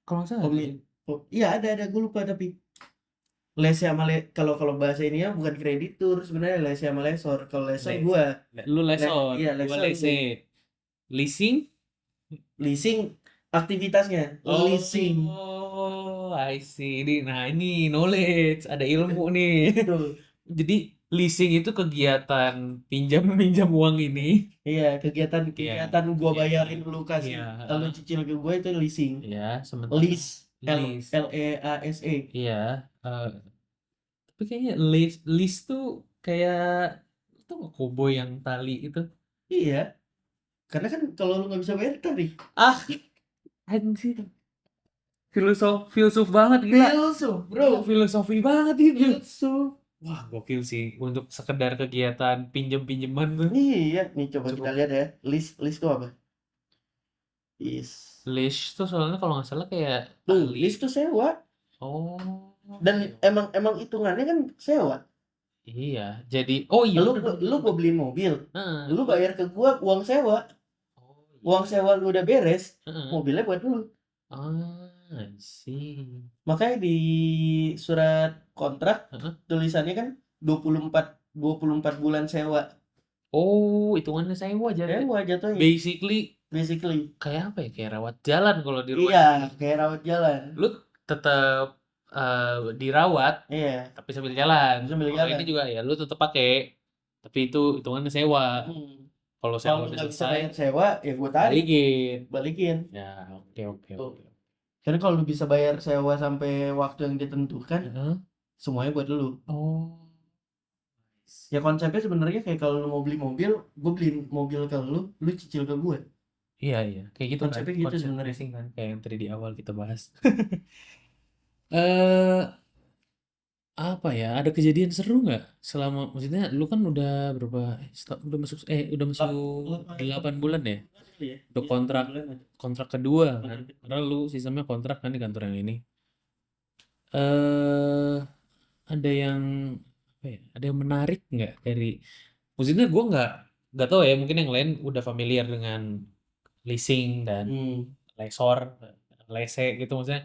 kalau nggak salah ada komi ya? iya ada gue lupa tapi lese sama kalau kalau bahasa ini ya bukan kreditur sebenarnya, lese sama lesor. Kalau lesor Le, gua lu lesor, iya gua lesor lese. gue. Leasing? Leasing aktivitasnya, leasing. I see. Ini knowledge, ada ilmu nih. Tuh. Jadi leasing itu kegiatan pinjam minjam uang ini. Iya, kegiatan Iya, kegiatan gua iya, bayarin lu kasih, iya, lu cicil ke gua itu leasing. iya. Sementara Lease, L lease, L E A S E. iya. eh, Tapi kayaknya list tuh kayak itu nggak koboi yang tali itu. Iya, karena kan kalau lu nggak bisa bayar tarik. Ah, anjir. Filsuf banget gila. Filsuf, Gila, bro. filosofi banget itu. Filsuf. Wah, gokil sih untuk sekedar kegiatan pinjem-pinjeman tuh. Iya, nih coba kita Cukup lihat ya. List tuh apa? List. leash tuh soalnya kalau nggak salah kayak Tuh, tali. list tuh sewa. Oh, Dan oke. emang hitungannya kan sewa. Iya. Jadi, oh iya Lu bener bener lu bener. gua beliin mobil, Heeh. lu bayar ke gua uang sewa. Oh Uang iya. sewa lu udah beres, Heeh. mobilnya buat lu. Ah, I see. Makanya di surat kontrak Heeh. tulisannya kan 24 bulan sewa. Oh, hitungannya sewa jadi. Sewa jatuhnya. Basically Basically. kayak apa ya? Kayak rawat jalan kalau di rumah. Iya, kayak rawat jalan. Lu tetap dirawat Iya, tapi sambil jalan. sambil Kalau jalan. ini juga ya lu tetap pakai. Tapi itu hitungannya sewa. Hmm. Kalau Kalau sewa lu udah nggak bisa selesai, bayar sewa, ya gua tarik, balikin. balikin. Ya, oke oke Tuh. oke. Karena kalau lu bisa bayar sewa sampai waktu yang ditentukan, Heeh. semuanya buat lu. Oh. Ya konsepnya sebenarnya kayak kalau lu mau beli mobil, gue beliin mobil ke lu cicil ke gue. Iya iya, kayak gitu kan. Konsepnya gitu Konsep sebenarnya. leasing kan kayak yang tadi di awal kita bahas. Eh Apa ya, ada kejadian seru nggak selama, maksudnya lu kan udah berapa, udah masuk Delapan 8 bulan ya? bulan kali ya? Untuk Iya, 8 kontrak bulan ada. kontrak kedua kan? Kontrak kedua. Karena lu sistemnya kontrak kan di kantor yang ini. Eh, ada yang apa ya? Ada yang menarik nggak dari, maksudnya gue nggak tahu ya, mungkin yang lain udah familiar dengan leasing dan Hmm. lesor, lese gitu, maksudnya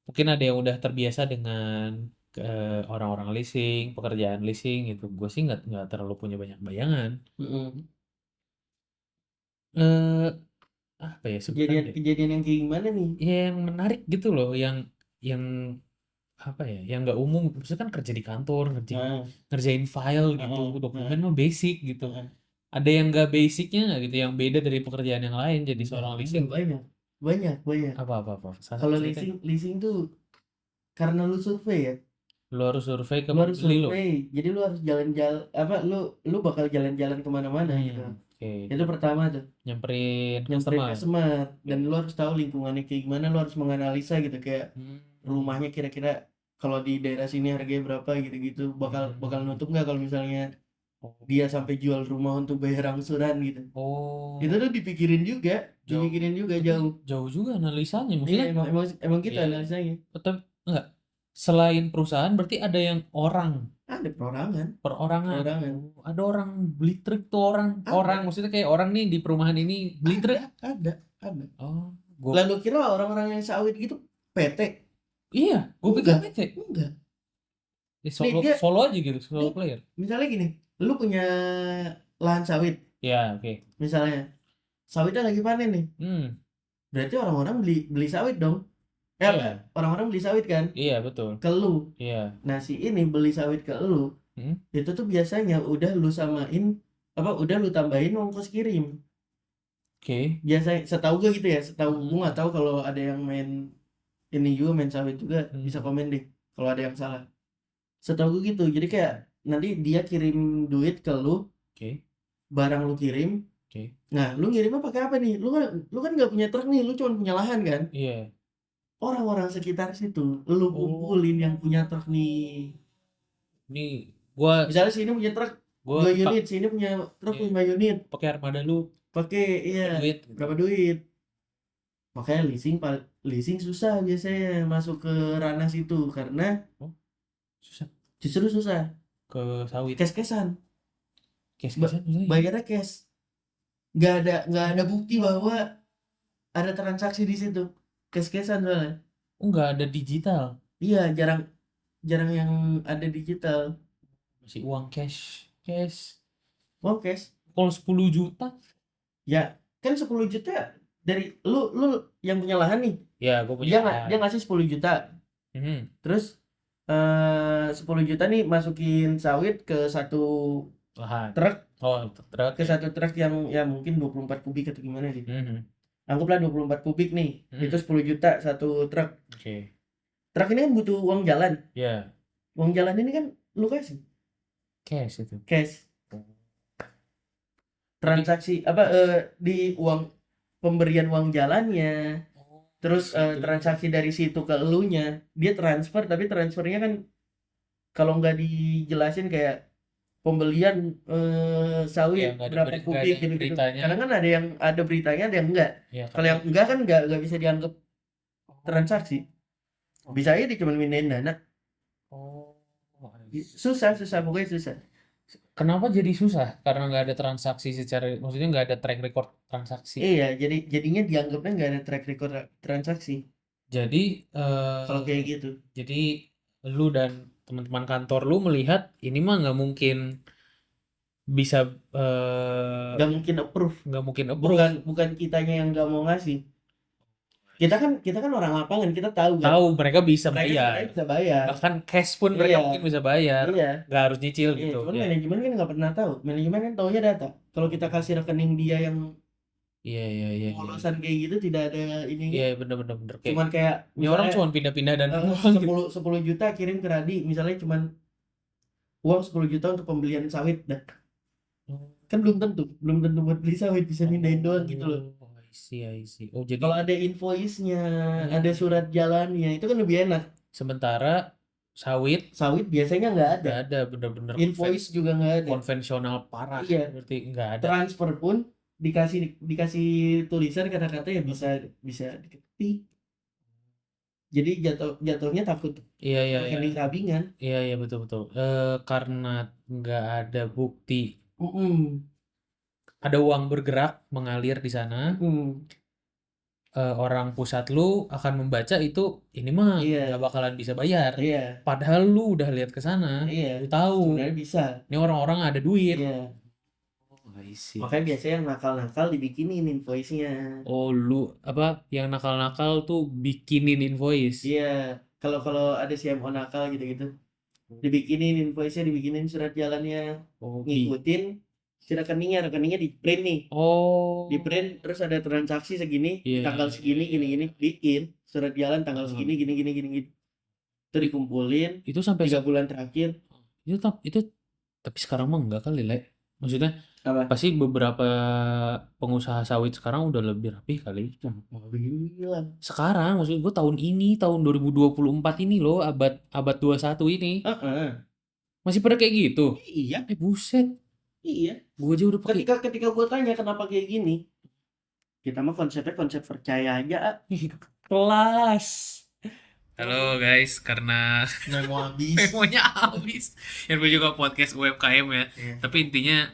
mungkin ada yang udah terbiasa dengan orang-orang leasing, pekerjaan leasing gitu. Gue sih nggak terlalu punya banyak bayangan. Mm-mm. Eh apa ya sebutannya? Kejadian yang kayak gimana nih? Ya, yang menarik gitu loh, yang apa ya, yang nggak umum. Maksudnya kan kerja di kantor, Nah, ngerjain file gitu, nah, dokumen nah, mah basic gitu. nah. Ada yang nggak basicnya nggak gitu, yang beda dari pekerjaan yang lain jadi seorang Banyak, leasing? banyak, banyak, banyak. Apa? Kalau Ceritain. leasing tuh karena lu survei ya, Lu harus survei ke lu harus pembeli lo. survei. Jadi lu harus jalan-jalan apa lu bakal jalan-jalan kemana-mana gitu. Oke. Itu pertama tuh, Nyamperin nyamperin customer. customer Oke. dan lu harus tahu lingkungannya kayak gimana, lu harus menganalisa gitu kayak Hmm. rumahnya kira-kira kalau di daerah sini harganya berapa gitu-gitu, bakal bakal nutup nggak kalau misalnya Oh. dia sampai jual rumah untuk bayar angsuran gitu. Itu Oh, tuh jauh. dipikirin juga Tapi jauh. jauh juga analisanya. Iya, Maksudnya, emang gitu iya, analisanya. tapi enggak. Selain perusahaan berarti ada yang orang, Ada perorangan, perorangan. perorangan. Oh, ada orang beli truk tuh, orang, Ada, maksudnya kayak orang nih di perumahan ini beli truk. ada. Oh, gue, Lalu kira orang-orang yang sawit gitu PT? iya, gue pikir Enggak, PT. enggak. Nih Solo, dia, solo aja gitu, solo nih player. misalnya gini, lu punya lahan sawit, Ya, oke. misalnya sawitnya lagi panen nih, Hmm, berarti orang-orang beli beli sawit dong. Apa? iya, Orang-orang beli sawit kan iya betul. ke lu. Iya. Nah si ini beli sawit ke lu, Hmm, itu tuh biasanya udah lu samain apa? Udah lu tambahin ongkos kirim. oke. Biasanya setahu gue gitu ya, setahu gue Hmm, nggak tahu kalau ada yang main ini juga main sawit juga bisa hmm, komen deh kalau ada yang salah. Setahu gue gitu. Jadi kayak nanti dia kirim duit ke lu, oke, barang lu kirim. oke. Nah, lu ngirimnya pakai apa nih? Lu kan nggak punya truk nih, lu cuma punya lahan kan? Iya. Orang-orang sekitar situ, lu Oh, kumpulin yang punya truk nih. ini gua Misalnya sini punya truk gua 2 pak unit, sini punya truk ya, 5 unit. pakai armada lu Pakai iya, berapa duit gitu. berapa duit? Makanya leasing susah biasanya masuk ke ranah situ karena Oh, susah justru susah. ke sawit. Cash-cashan. Cash-cashan susah ya. Bayarnya cash. Nggak ada bukti bahwa ada transaksi di situ. Cash-cashan soalnya. Oh, nggak ada digital. Iya, jarang jarang yang ada digital. Masih uang cash. Cash. Oh, cash. Kalau 10 juta? Ya, kan 10 juta dari lu yang punya lahan nih. Ya, gue punya Dia lahan. ngasih 10 juta. Hmm, Terus 10 juta nih masukin sawit ke satu lahan. truk, Oh, truk ke ya. satu truk yang ya mungkin 24 kubik atau gimana sih. Hmm, Anggaplah 24 kubik nih. Itu hmm, 10 juta satu truk. oke. Truk ini kan butuh uang jalan. Ya, Uang jalan ini kan lu kasih cash itu. cash. Oh. Jadi, Transaksi apa di uang pemberian uang jalannya. oh, di Terus situ. transaksi dari situ ke elunya. Dia transfer tapi transfernya kan kalau nggak dijelasin kayak pembelian Ya, sawit berapa nggak ada kubik gitu-gitu. beritanya. Kadang kan ada yang ada beritanya, ada yang enggak. Ya, Kalau karena yang enggak kan nggak bisa dianggap oh, transaksi. Bisa oke. aja dia cuma mindahin dana. Oh, I Susah, see. susah pokoknya susah. Kenapa jadi susah? Karena nggak ada transaksi secara, maksudnya nggak ada track record transaksi. Iya, jadinya dianggapnya nggak ada track record transaksi. Jadi, Kalau kayak gitu, jadi lu dan teman-teman kantor lu melihat ini mah nggak mungkin bisa, nggak mungkin approve. approve. Bukan kitanya yang nggak mau ngasih. Kita kan orang lapangan, kita tahu kan. Tahu mereka bisa Mereka bayar. sebenarnya bisa bayar. Bahkan cash pun Iya, mereka mungkin bisa bayar. iya, Nggak harus nyicil iya. gitu. Cuman Ya. manajemen kan nggak pernah tahu. Manajemen kan taunya data. Kalau kita kasih rekening dia yang Iya, iya, iya, iya. polosan kayak gitu tidak ada ininya. Iya, bener-bener bener. Kayak Cuman kayak ini orang misalnya cuma pindah-pindah dan uang gitu. 10 juta kirim ke Radi, misalnya cuman uang 10 juta untuk pembelian sawit dah. Kan belum tentu buat beli sawit, bisa mindahin doang gitu loh. Oh, I see, I see. Oh, jadi Kalau ada invoice-nya, ada hmm, surat jalannya, itu kan lebih enak. sementara Sawit biasanya nggak ada. nggak ada, bener-bener Invoice juga nggak ada. konvensional parah. Iya. Berarti nggak ada. Transfer pun dikasih tulisan kata-kata ya bisa diketik. Jadi jatuhnya takut Iya. rekening tabingan. Iya betul. Karena nggak ada bukti ada uang bergerak mengalir di sana. Orang pusat lu akan membaca itu, ini mah nggak bakalan bisa bayar. Padahal lu udah lihat ke sana, lu tahu sebenarnya bisa. Ini orang-orang ada duit. Makanya biasanya yang nakal-nakal dibikinin invoice-nya. Oh, lu yang nakal-nakal tuh bikinin invoice. Iya, kalau ada CMO nakal gitu-gitu, dibikinin invoice-nya, dibikinin surat jalannya, ngikutin si rekeningnya di print nih. Di print terus ada transaksi segini, tanggal segini, gini, bikin surat jalan tanggal segini, gini. Itu dikumpulin. Itu sampai 3 bulan terakhir. Itu tapi sekarang mah enggak kali, Le. Maksudnya pasti beberapa pengusaha sawit sekarang udah lebih rapih kali. Sekarang maksud gue tahun 2024 ini loh, abad 21 ini. Masih pada kayak gitu. Iya. Buset. Iya. Gue aja udah pakai. Ketika gue tanya kenapa kayak gini, kita mah konsepnya konsep percaya aja. Kelas. Halo guys, karena memonya habis. Yang gue juga podcast UMKM ya. Tapi intinya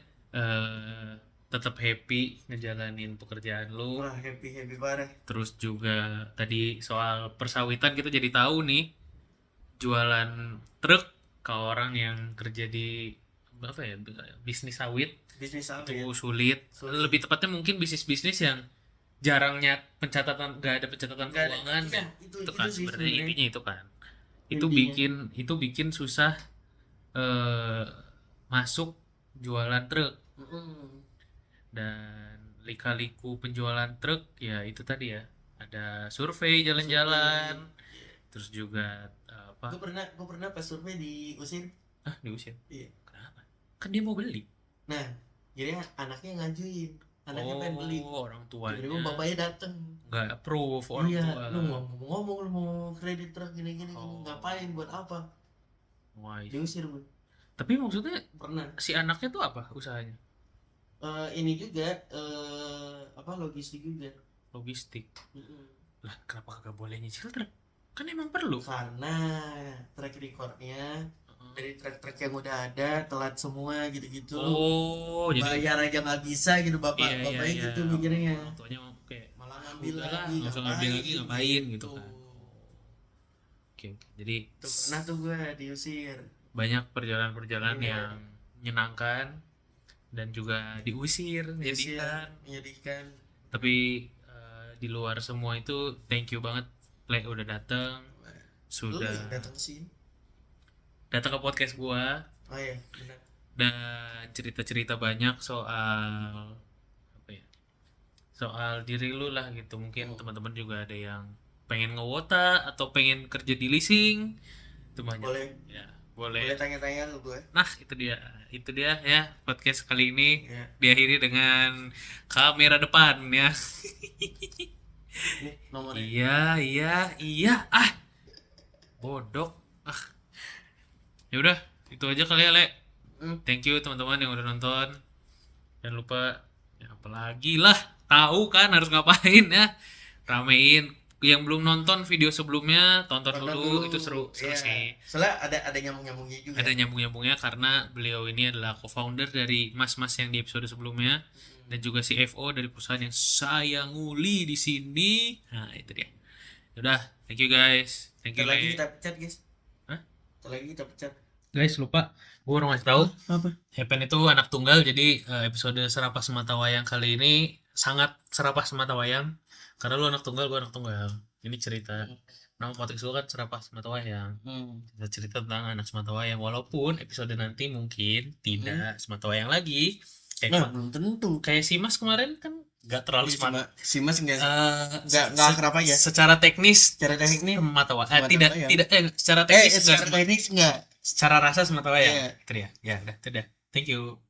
tetap happy ngejalanin pekerjaan lu. Wah, happy parah. Terus juga tadi soal persawitan kita jadi tahu nih, jualan truk ke orang yang kerja di bisnis sawit itu sulit. Lebih tepatnya mungkin bisnis yang jarangnya nggak ada pencatatan keuangan. Itu kan sebenarnya intinya itu kan. Itu bikin susah masuk jualan truk. Dan lika-liku penjualan truk ya itu tadi ya, ada survei jalan-jalan. Terus juga gue pernah pas survei diusir. Diusir? Iya. Kenapa? Kan dia mau beli. Nah, jadi anaknya ngajuin, anaknya pengen beli. Orang tuanya. Jadi bapaknya dateng, nggak approve orang tua. Lu ngomong lu mau kredit truk gini ngapain, buat apa? Diusir gue. Tapi maksudnya pernah. Si anaknya tuh apa usahanya? Ini juga logistik juga. Logistik. Lah kenapa kagak boleh nyicil truk? Kan emang perlu. Karena track recordnya dari truk yang udah ada telat semua gitu-gitu. Bayar aja nggak bisa gitu, bapaknya gitu mikirnya. Orang tuanya kayak malah ngambil lagi, ngapain gitu kan. Oke. Jadi pernah tuh gue diusir. Banyak perjalanan yang menyenangkan dan juga diusir, menyedihkan. Tapi di luar semua itu thank you banget Le udah datang. Sudah datang ke podcast gua. Oh iya, benar. Dan cerita-cerita banyak soal soal diri lu lah gitu. Mungkin teman-teman juga ada yang pengen ngewota atau pengen kerja di leasing. Itu banyak. Boleh tanya-tanya ke gue. Nah, itu dia ya podcast kali ini. Diakhiri dengan kamera depan ya. Nih nomornya. Iya. Bodoh. Ya udah, itu aja kali ya, Le. Thank you teman-teman yang udah nonton. Jangan lupa apalagi lah, tahu kan harus ngapain ya. Ramein. Yang belum nonton video sebelumnya, tonton dulu. Itu seru sih. Soalnya ada nyambung-nyambungnya juga. Ada nyambung-nyambungnya karena beliau ini adalah co-founder dari mas-mas yang di episode sebelumnya. Dan juga CFO dari perusahaan yang saya nguli di sini. Nah, itu dia. Udah, thank you guys. Thank you. Lagi kita pecat, guys. Lagi kita pecat. Guys, lupa. Gue baru ngasih tahu. Apa? Hepen itu anak tunggal, jadi episode Serapah Semata Wayang kali ini sangat serapah semata wayang. Karena lu anak tunggal, gue anak tunggal. Ini cerita. Nama podcast gue kan Serapah Semata Wayang. Cerita tentang anak semata wayang. Walaupun episode nanti mungkin tidak semata wayang lagi. Belum tentu. Kayak si Mas kemarin kan nggak terlalu smart. Si Mas nggak akrab aja. Secara teknis semata wayang. Secara teknis nggak. Secara rasa semata wayang. Itu dia. Ya udah. Thank you.